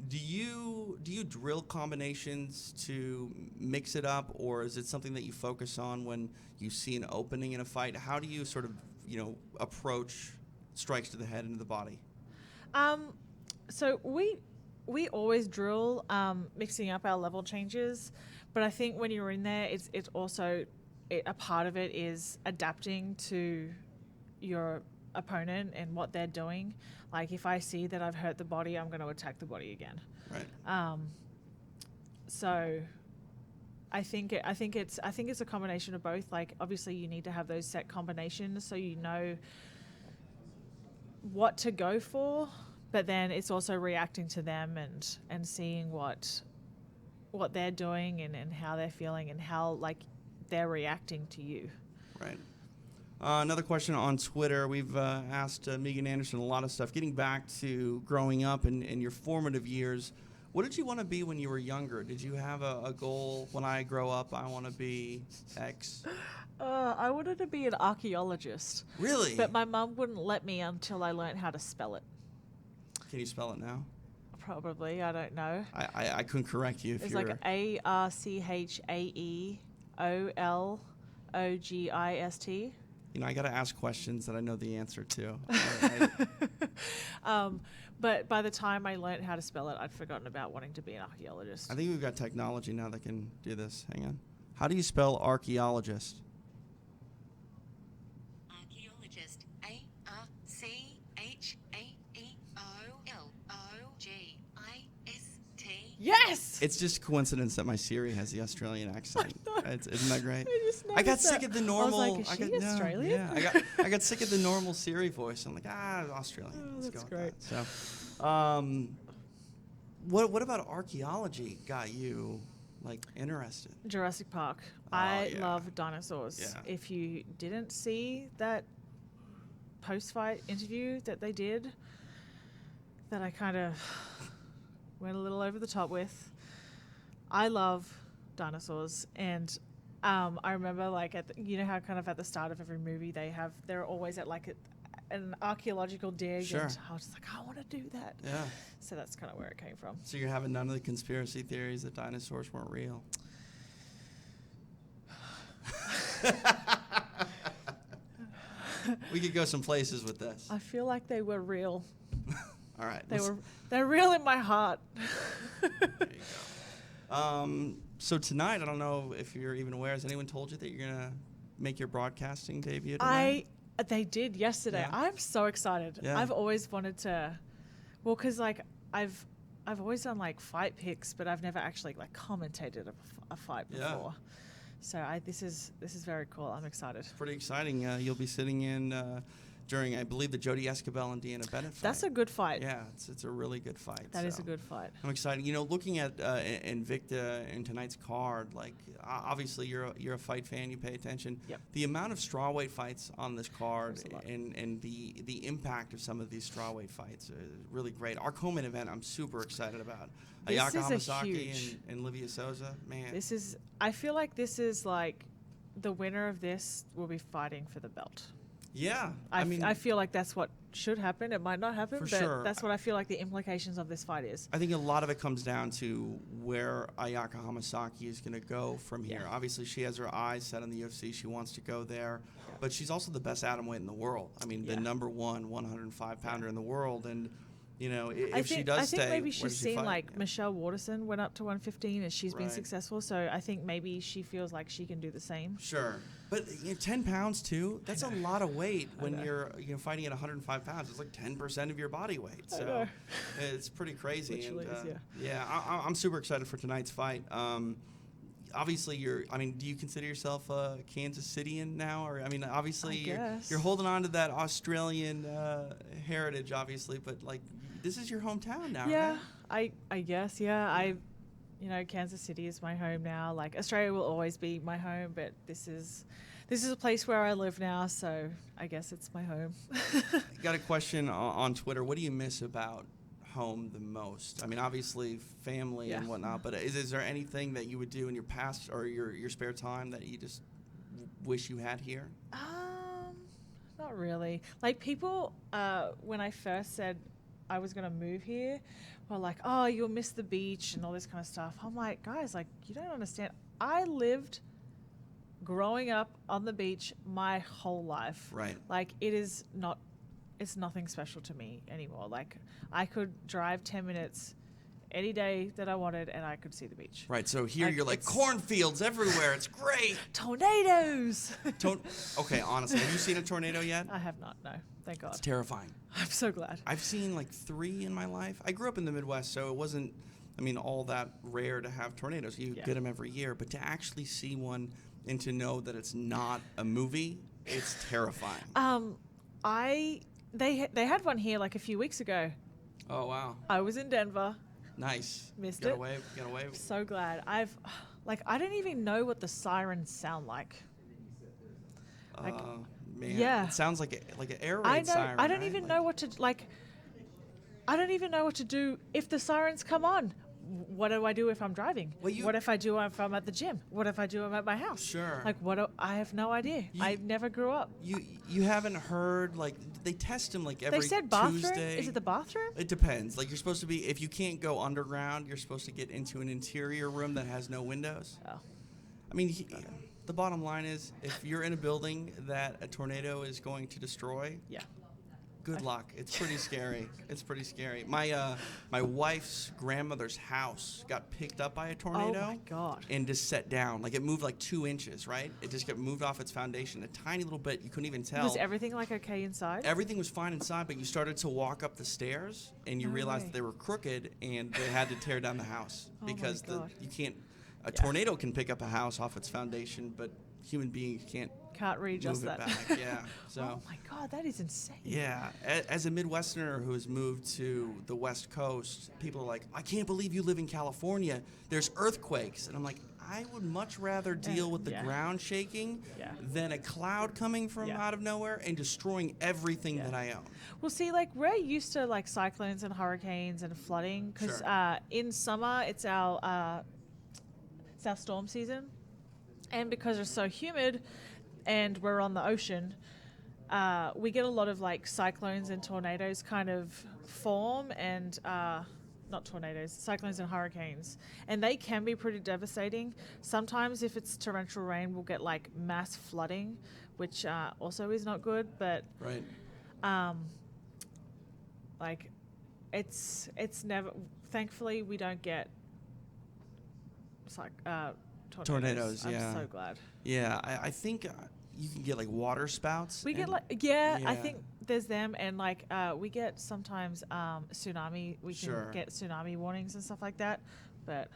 Do you drill combinations to mix it up, or is it something that you focus on when you see an opening in a fight? How do you sort of approach strikes to the head and to the body? So we always drill mixing up our level changes, but I think when you're in there, it's also a part of it is adapting to your opponent and what they're doing. If I see that I've hurt the body, I'm going to attack the body again. Right. So I think it's a combination of both. Obviously you need to have those set combinations so you know what to go for, but then it's also reacting to them and seeing what they're doing and how they're feeling and how they're reacting to you. Right. Another question on Twitter. We've asked Megan Anderson a lot of stuff. Getting back to growing up and your formative years, what did you want to be when you were younger? Did you have a goal? When I grow up, I want to be X. I wanted to be an archaeologist. Really? But my mum wouldn't let me until I learned how to spell it. Can you spell it now? Probably. I don't know. I couldn't correct you if It's you're... like ARCHAEOLOGIST. You know, I got to ask questions that I know the answer to. But by the time I learned how to spell it, I'd forgotten about wanting to be an archaeologist. I think we've got technology now that can do this. Hang on. How do you spell archaeologist? Archaeologist. ARCHAEOLOGIST. Yes! It's just coincidence that my Siri has the Australian accent. Isn't that great? I got sick of the normal. I was like, is she Australian? Yeah, I got sick of the normal Siri voice. I'm like, Australian. Oh, Let's that's go great. with that. So, what about archaeology got you like interested? Jurassic Park. Oh, I yeah. love dinosaurs. Yeah. If you didn't see that post-fight interview that they did, that I kind of went a little over the top with, I love dinosaurs. And I remember, like, you know how kind of at the start of every movie they're always at like an archaeological dig. Sure. And I was just like, I want to do that. Yeah. So that's kind of where it came from. So you're having none of the conspiracy theories that dinosaurs weren't real. We could go some places with this. I feel like they were real. All right. They're real in my heart. There you go. So tonight, I don't know if you're even aware. Has anyone told you that you're gonna make your broadcasting debut tonight? They did yesterday. Yeah. I'm so excited. Yeah. I've always wanted to, well, because like I've always done like fight picks, but I've never actually like commentated a fight Yeah. before. So this is very cool. I'm excited. Pretty exciting. You'll be sitting in during, I believe, the Jody Escobel and Deanna Bennett fight. That's a good fight. Yeah, it's a really good fight. That is so a good fight. I'm excited. You know, looking at Invicta in tonight's card, like obviously you're a fight fan, you pay attention. Yep. The amount of strawweight fights on this card There's a lot. and the impact of some of these strawweight fights is really great. Our co-main event, I'm super excited about. This Ayaka is a Hamasaki huge- and Livia Souza, man. I feel like this is like the winner of this will be fighting for the belt. Yeah, I feel like that's what should happen. It might not happen, For but sure. that's what I feel like the implications of this fight is. I think a lot of it comes down to where Ayaka Hamasaki is going to go from here. Yeah. Obviously, she has her eyes set on the UFC. She wants to go there. But she's also the best atomweight in the world. I mean, the Yeah. number one 105-pounder in the world. And, you know, I if she think, does I think stay, maybe where she's does she seen fight? like Yeah. Michelle Waterson went up to 115 and she's been Right. successful. So I think maybe she feels like she can do the same. Sure. But 10 pounds, too, that's a lot of weight when know. you're fighting at 105 pounds. It's like 10% of your body weight. I So know. it's pretty crazy. Literally and, is, I'm super excited for tonight's fight. Obviously, do you consider yourself a Kansas Cityan now? Or, I mean, obviously, guess. you're holding on to that Australian heritage, obviously, but, like, this is your hometown now, Yeah, right? I guess. Yeah, Kansas City is my home now. Like Australia will always be my home, but this is a place where I live now. So I guess it's my home. Got a question on Twitter. What do you miss about home the most? I mean, obviously family and Yeah. whatnot, but is there anything that you would do in your past or your spare time that you just wish you had here? Not really. Like people, when I first said I was gonna move here, were like, "Oh, you'll miss the beach and all this kind of stuff." I'm like, guys, like you don't understand. I lived growing up on the beach my whole life. Right. Like it's nothing special to me anymore. Like I could drive 10 minutes any day that I wanted and I could see the beach. Right. So here Like, you're like it's- cornfields everywhere. It's great. Tornadoes! Okay, honestly, have you seen a tornado yet? I have not, no. Thank God. It's terrifying. I'm so glad. I've seen like 3 in my life. I grew up in the Midwest, so it wasn't, all that rare to have tornadoes. You Yeah. get them every year, but to actually see one and to know that it's not a movie, it's terrifying. They had one here like a few weeks ago. Oh, wow. I was in Denver. Nice. Missed Got it. away. Got away. So glad. I don't even know what the sirens sound like. Like- man. Yeah. It sounds like an air I raid know. siren. I don't right? even Like, know what to like. I don't even know what to do if the sirens come on. What do I do if I'm driving? Well, you- What if I do if I'm at the gym? What if I do if I'm at my house? Sure. Like I have no idea. I never grew up. You haven't heard, like, they test them like every They said bathroom. Tuesday. Is it the bathroom? It depends. Like, you're supposed to be, if you can't go underground, you're supposed to get into an interior room that has no windows. Oh. I mean, the bottom line is, if you're in a building that a tornado is going to destroy, Yeah. good luck. It's pretty scary. It's pretty scary. My wife's grandmother's house got picked up by a tornado. Oh my God. And just set down. Like, it moved like 2 inches, right? It just got moved off its foundation a tiny little bit. You couldn't even tell. Was everything like okay inside? Everything was fine inside, but you started to walk up the stairs and you No realized way. that they were crooked and they had to tear down the house Oh my because God. you can't. A tornado can pick up a house off its foundation, but human beings can't Can't readjust move it that. back. Yeah. So. Oh my God, that is insane. Yeah, as a Midwesterner who has moved to the West Coast, people are like, I can't believe you live in California. There's earthquakes. And I'm like, I would much rather deal with the Yeah. ground shaking Yeah. than a cloud coming from Yeah. out of nowhere and destroying everything Yeah. that I own. Well, see, like we're used to like cyclones and hurricanes and flooding because Sure. in summer it's our storm season, and because it's so humid and we're on the ocean, we get a lot of like cyclones and tornadoes kind of form, and not tornadoes, cyclones and hurricanes, and they can be pretty devastating. Sometimes if it's torrential rain, we'll get like mass flooding, which also is not good, but Right. like it's never, thankfully we don't get tornadoes. Tornadoes, yeah. I'm so glad. Yeah, I think you can get like water spouts. We get and- like I yeah. think there's them, and like we get sometimes tsunami. We can Sure. get tsunami warnings and stuff like that, but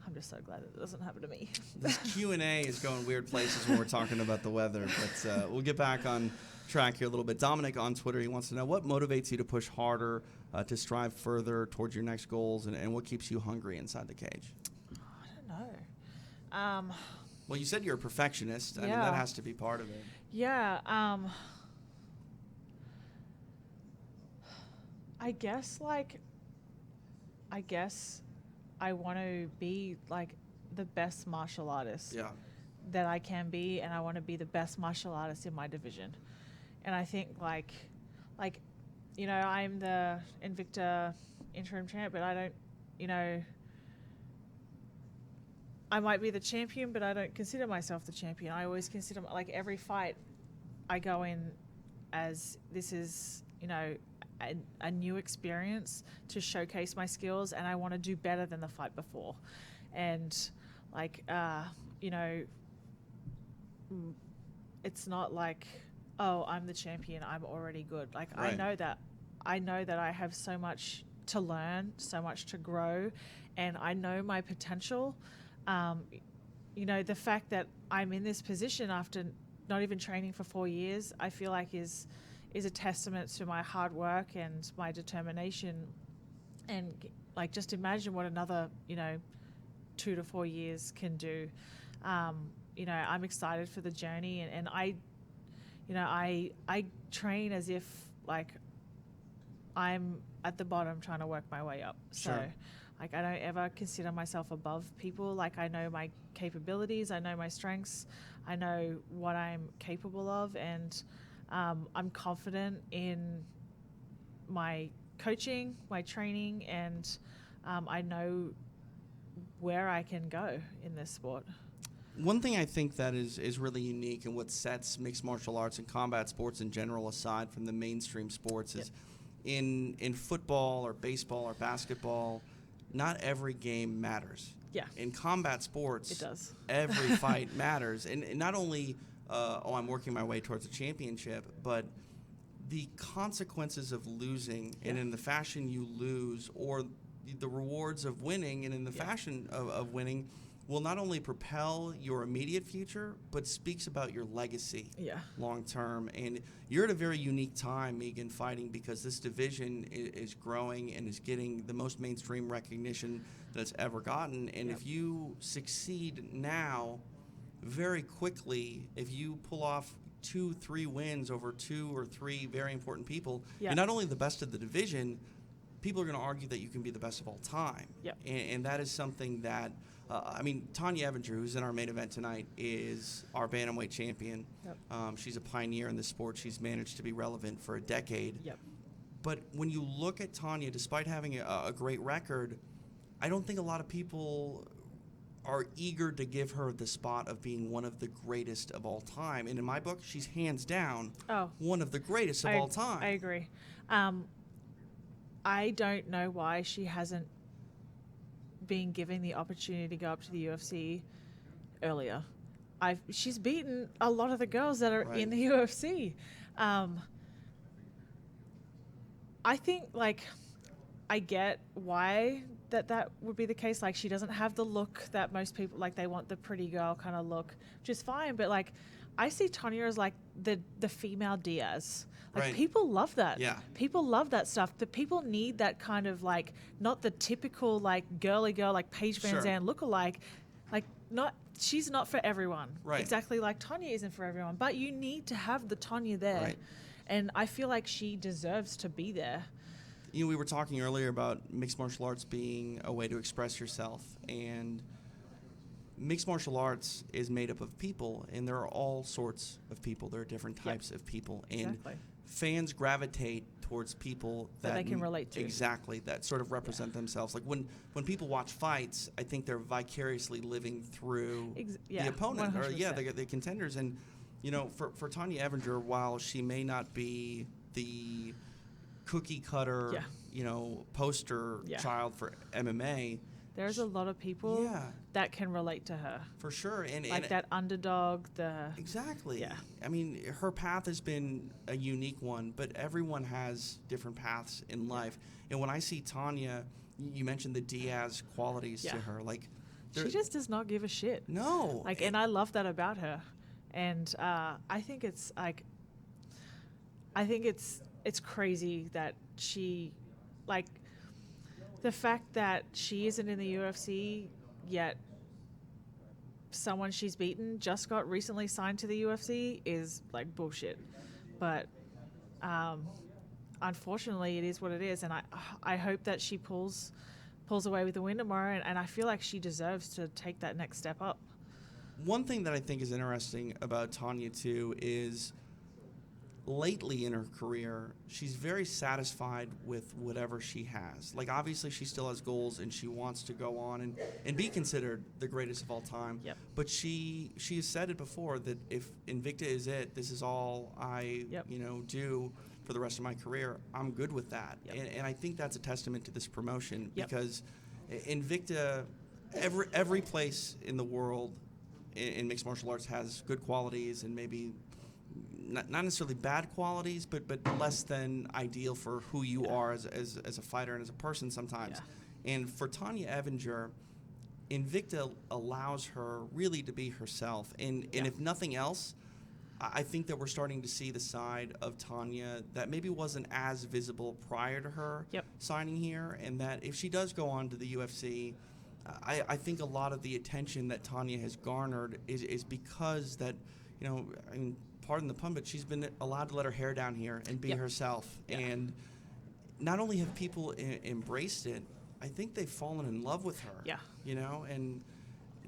I'm just so glad that it doesn't happen to me. This Q&A is going weird places when we're talking about the weather, but we'll get back on track here a little bit. Dominic on Twitter, he wants to know what motivates you to push harder, to strive further towards your next goals, and what keeps you hungry inside the cage? I don't know. Well, you said you're a perfectionist. I mean, Yeah. that has to be part of it. Yeah. I guess I want to be like the best martial artist Yeah. that I can be, and I want to be the best martial artist in my division. And I think like I'm the Invicta interim champ, but I don't, I might be the champion, but I don't consider myself the champion. I always consider like every fight I go in as this is, a new experience to showcase my skills, and I want to do better than the fight before. And like, it's not like, oh, I'm the champion, I'm already good. Like, Right. I know that I have so much to learn, so much to grow, and I know my potential. The fact that I'm in this position after not even training for 4 years, I feel like is a testament to my hard work and my determination. And like, just imagine what another, 2 to 4 years can do. I'm excited for the journey, and I train as if like I'm at the bottom trying to work my way up. So Sure. like, I don't ever consider myself above people. Like, I know my capabilities, I know my strengths, I know what I'm capable of, and I'm confident in my coaching, my training, and I know where I can go in this sport. One thing I think that is really unique and what sets mixed martial arts and combat sports in general aside from the mainstream sports is in football or baseball or basketball, not every game matters. Yeah. In combat sports, It does. every fight matters. And not only, I'm working my way towards a championship, but the consequences of losing and in the fashion you lose, or the rewards of winning and in the fashion of winning, will not only propel your immediate future, but speaks about your legacy long term. And you're at a very unique time, Megan, fighting, because this division is growing and is getting the most mainstream recognition that it's ever gotten. And if you succeed now, very quickly, if you pull off 2-3 wins over 2 or 3 very important people, Yeah. you're not only the best of the division, people are going to argue that you can be the best of all time. Yep. And that is something that, Tanya Evinger, who's in our main event tonight, is our bantamweight champion. Yep. She's a pioneer in the sport. She's managed to be relevant for a decade. Yep. But when you look at Tanya, despite having a great record, I don't think a lot of people are eager to give her the spot of being one of the greatest of all time. And in my book, she's hands down one of the greatest of all time. I agree. I don't know why she hasn't been given the opportunity to go up to the UFC earlier. She's beaten a lot of the girls that are in the UFC. I think, I get why that would be the case. Like, she doesn't have the look that most people, they want the pretty girl kind of look, which is fine. But, I see Tanya as, the female Diaz. People love that. Yeah. People love that stuff. But people need that kind of, not the typical, girly girl, Paige Van Zandt lookalike. She's not for everyone. Right. Exactly like Tanya isn't for everyone. But you need to have the Tanya there. Right. And I feel like she deserves to be there. We were talking earlier about mixed martial arts being a way to express yourself, and mixed martial arts is made up of people, and there are all sorts of people. There are different types of people, and fans gravitate towards people that they can relate to. Exactly, that sort of represent themselves. Like when people watch fights, I think they're vicariously living through the opponent 100%. or the contenders. And for Tanya Evinger, while she may not be the cookie cutter, poster child for MMA, there's a lot of people that can relate to her. For sure. And that underdog, Exactly. Yeah. I mean, her path has been a unique one, but everyone has different paths in life. And when I see Tanya, you mentioned the Diaz qualities to her. She just does not give a shit. No. And I love that about her. And I think it's it's crazy that she, the fact that she isn't in the UFC yet someone she's beaten just got recently signed to the UFC is bullshit. But unfortunately, it is what it is, and I hope that she pulls away with the win tomorrow, and I feel like she deserves to take that next step up. One thing that I think is interesting about Tanya too is lately in her career, she's very satisfied with whatever she has. Obviously, she still has goals, and she wants to go on and be considered the greatest of all time. Yep. But she has said it before that if Invicta is it, this is all I do for the rest of my career, I'm good with that. Yep. And I think that's a testament to this promotion because Invicta, every place in the world in mixed martial arts has good qualities and maybe not necessarily bad qualities, but less than ideal for who you are as a fighter and as a person sometimes. Yeah. And for Tanya Evinger, Invicta allows her really to be herself. And if nothing else, I think that we're starting to see the side of Tanya that maybe wasn't as visible prior to her signing here, and that if she does go on to the UFC, I think a lot of the attention that Tanya has garnered is because that, pardon the pun, but she's been allowed to let her hair down here and be herself. Yeah. And not only have people embraced it, I think they've fallen in love with her. Yeah. And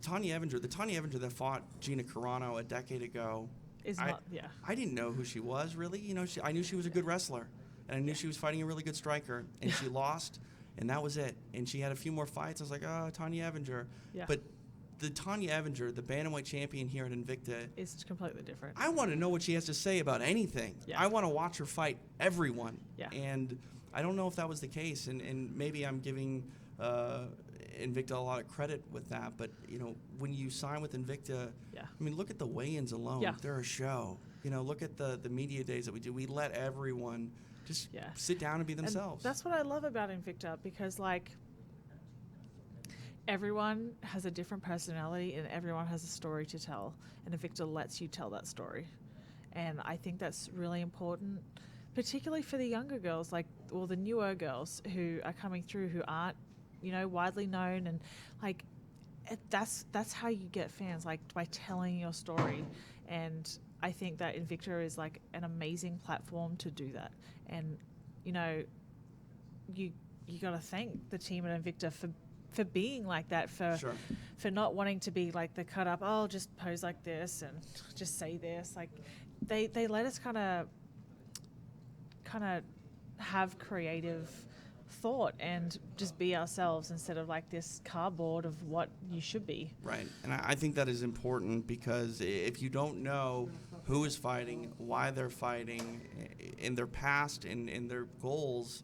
Tanya Evinger, the Tanya Evinger that fought Gina Carano a decade ago, I didn't know who she was really. I knew she was a good wrestler, and I knew she was fighting a really good striker, and she lost, and that was it. And she had a few more fights. I was like, oh, Tanya Evinger. Yeah. But the Tanya Evinger, the bantamweight champion here at Invicta, is completely different. I want to know what she has to say about anything. Yeah. I want to watch her fight everyone. Yeah. And I don't know if that was the case, and maybe I'm giving Invicta a lot of credit with that. But when you sign with Invicta, look at the weigh-ins alone. Yeah. They're a show. Look at the media days that we do. We let everyone just sit down and be themselves. And that's what I love about Invicta, because everyone has a different personality and everyone has a story to tell, and Invicta lets you tell that story. And I think that's really important, particularly for the younger girls, the newer girls who are coming through who aren't, widely known, and that's how you get fans, by telling your story. And I think that Invicta is like an amazing platform to do that. And, you know, you got to thank the team at Invicta for being like that, for not wanting to be like the cut up, oh, just pose like this and just say this. Like they let us kind of have creative thought and just be ourselves instead of like this cardboard of what you should be. Right. And I think that is important, because if you don't know who is fighting, why they're fighting, in their past and in their goals,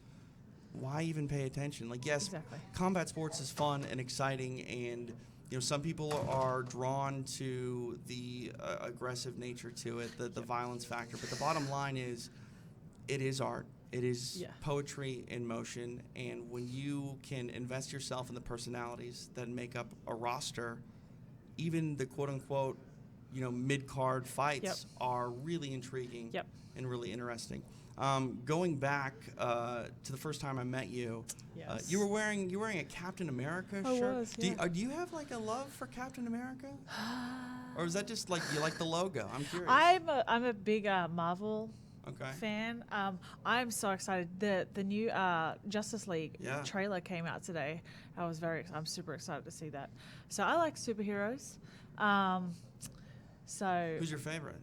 why even pay attention? Like, yes, Exactly. combat sports is fun and exciting, and you know, some people are drawn to the aggressive nature to it, the violence factor. But the bottom line is, it is art. It is poetry in motion, and when you can invest yourself in the personalities that make up a roster, even the quote-unquote, you know, mid-card fights are really intriguing and really interesting. Going back to the first time I met you, you were wearing a Captain America shirt. I was, yeah. Do you have like a love for Captain America, or is that just like you like the logo? I'm curious. I'm a big Marvel fan. I'm so excited. The new Justice League trailer came out today. I'm super excited to see that. So I like superheroes. So who's your favorite?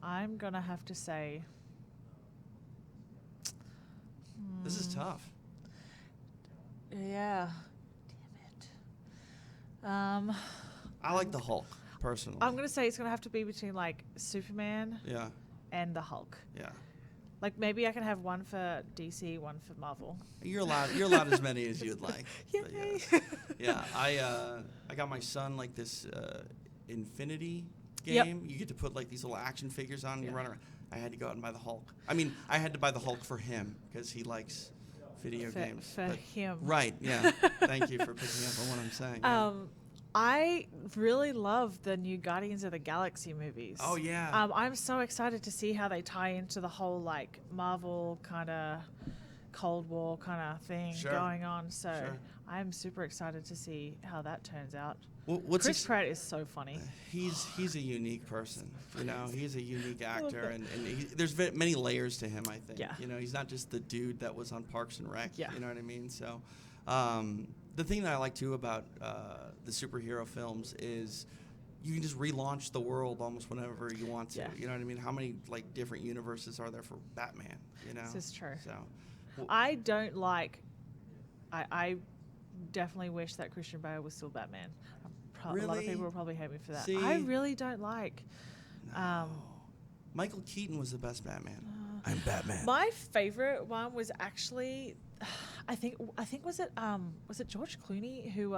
I'm gonna have to say. This is tough. Yeah. Damn it. I like the Hulk personally. I'm gonna say it's gonna have to be between like Superman. And the Hulk. Yeah. Like maybe I can have one for DC, one for Marvel. You're allowed as many as you'd like. Yay. Yeah. I got my son like this Infinity game. You get to put like these little action figures on and you run around. I had to go out and buy the Hulk. I mean, I had to buy the Hulk for him because he likes video games. For him. Right, yeah. Thank you for picking up on what I'm saying. Yeah. I really love the new Guardians of the Galaxy movies. Oh, yeah. I'm so excited to see how they tie into the whole like Marvel kind of Cold War kind of thing going on. So I'm super excited to see how that turns out. Chris Pratt is so funny. He's a unique person. You know, he's a unique actor, and there's many layers to him, I think. Yeah. You know, he's not just the dude that was on Parks and Rec. Yeah. You know what I mean? So the thing that I like, too, about the superhero films is you can just relaunch the world almost whenever you want to. Yeah. You know what I mean? How many, like, different universes are there for Batman, you know? This is true. So, I don't like... I definitely wish that Christian Bale was still Batman. Really? A lot of people will probably hate me for that. See? I really don't like... Michael Keaton was the best Batman. I'm Batman. My favorite one was actually... I think was it George Clooney who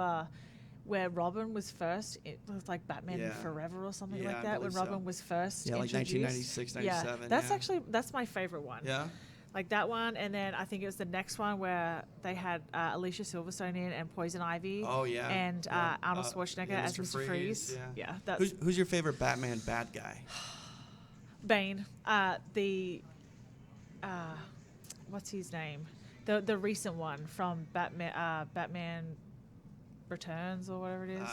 where Robin was first, it was like Batman Forever or something like that, when Robin was first like introduced. 1996, 97. That's actually my favorite one. Yeah. Like that one, and then I think it was the next one where they had Alicia Silverstone in and Poison Ivy. Oh yeah. And Arnold Schwarzenegger as Mr. Freeze. Yeah. That's who's your favorite Batman bad guy? Bane. What's his name? The recent one from Batman Returns or whatever it is.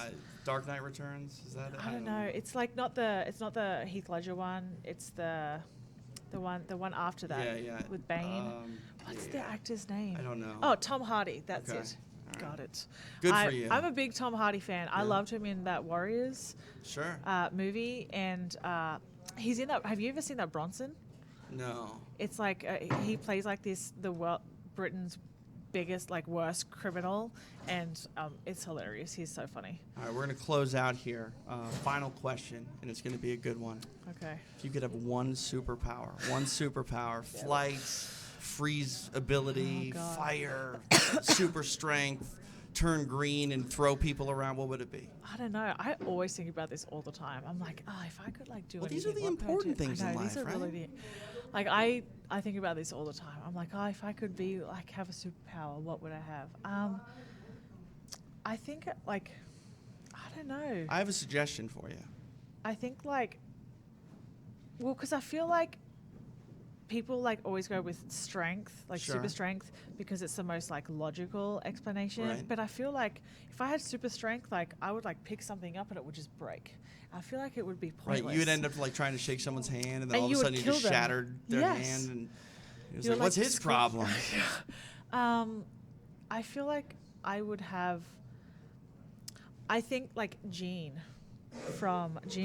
Dark Knight Returns, is that it? I don't know. It's like not the Heath Ledger one. It's the one after that. Yeah. With Bane. What's the actor's name? I don't know. Oh, Tom Hardy. That's it. Right. Got it. Good for you. I'm a big Tom Hardy fan. I loved him in that Warriors movie, and he's in that. Have you ever seen that Bronson? No. It's like he plays like Britain's biggest, like, worst criminal, and it's hilarious. He's so funny. All right, we're going to close out here. Final question, and it's going to be a good one. Okay. If you could have one superpower, flight, freeze ability, fire, super strength, turn green and throw people around, what would it be? I don't know. I always think about this all the time. I'm like, if I could like do anything. These are the important things in life, these are right? really like I think about this all the time. I'm like, if I could be like have a superpower, what would I have? I think like I don't know. I have a suggestion for you. I think like because I feel like people like always go with strength, like Sure. super strength, because it's the most like logical explanation. Right. But I feel like if I had super strength, like I would like pick something up and it would just break. I feel like it would be pointless. Right, you would end up like trying to shake someone's hand, and then And all of you a would sudden you kill just them. shattered their Yes. hand, and it was You're like, what's like his screw- problem? I feel like I would have. I think like Jean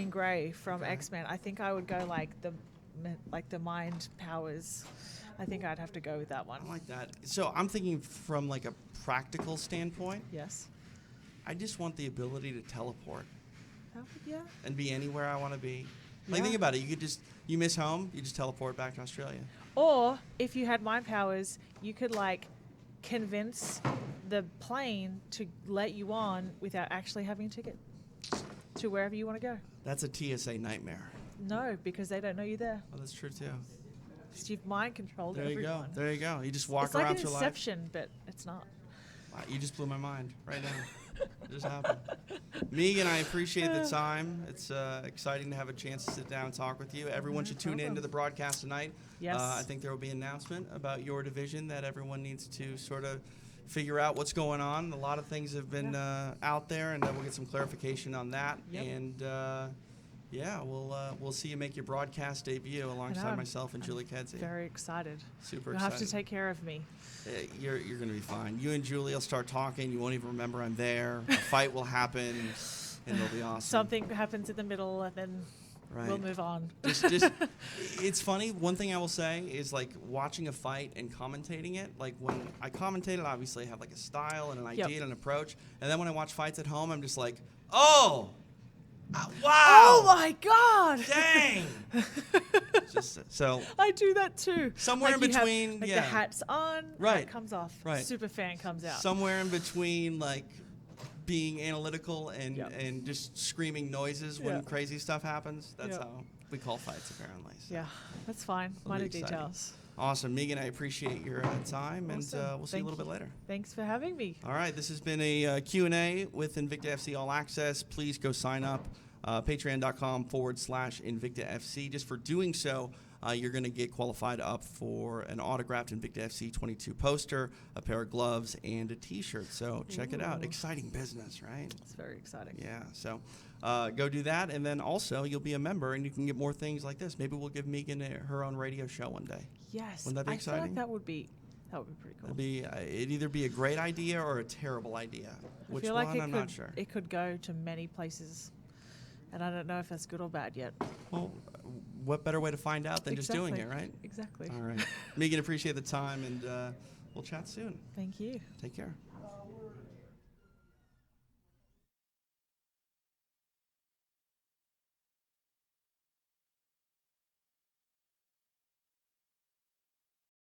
Grey from Okay. X-Men. I think I would go like the mind powers. I think I'd have to go with that one. I like that. So I'm thinking from like a practical standpoint. Yes. I just want the ability to teleport That would, yeah. and be anywhere I want to be. Like, Yeah. think about it. You miss home, you just teleport back to Australia. Or if you had mind powers, you could like convince the plane to let you on without actually having a ticket to wherever you want to go. That's a TSA nightmare. No, because they don't know you're there. Oh, that's true too. So you've mind controlled There you everyone. go. There you go. You just walk It's like around an your life. Inception, but it's not. Wow, you just blew my mind right now. It just happened. Megan, I appreciate the time. It's exciting to have a chance to sit down and talk with you. Everyone No should tune problem. into the broadcast tonight. Yes. I think there will be an announcement about your division that everyone needs to sort of figure out what's going on. A lot of things have been out there, and we'll get some clarification on that. Yep. And yeah, we'll see you make your broadcast debut alongside I'm- myself and I'm Julie Kedzie. Very excited. Super You'll excited. have to take care of me. You're going to be fine. You and Julie will start talking. You won't even remember I'm there. A fight will happen, and it'll be awesome. Something happens in the middle, and then Right. we'll move on. Just, it's funny. One thing I will say is like watching a fight and commentating it. Like when I commentate it, obviously I have like a style and an idea and an approach. And then when I watch fights at home, I'm just like, oh, wow, Oh my God! dang. Just so I do that too. Somewhere in you have, between, like yeah. the hat's on, Right. hat comes off, Right. super fan comes out. somewhere in between, like being analytical and Yep. and just screaming noises when Yeah. crazy stuff happens. That's Yep. how we call fights, apparently. So. Yeah, that's fine. It'll be Minor exciting. details. Awesome, Megan. I appreciate your time, and Awesome. we'll see you a Thank little bit you. later. Thanks for having me. All right, this has been a Q&A with Invicta FC All Access. Please go sign up, patreon.com/Invicta FC. Just for doing so, you're going to get qualified up for an autographed Invicta FC 22 poster, a pair of gloves, and a T-shirt. So check it out. Ooh. Exciting business, right? It's very exciting. Yeah, so go do that, and then also you'll be a member, and you can get more things like this. Maybe we'll give Megan her own radio show one day. Yes. Wouldn't that be I feel exciting? like that would be pretty cool. It'd either be a great idea or a terrible idea. Which I feel one? like I'm not sure. it could go to many places, and I don't know if that's good or bad yet. Well, what better way to find out than just doing it, Exactly. right? Exactly. All right. Megan, appreciate the time, and we'll chat soon. Thank you. Take care.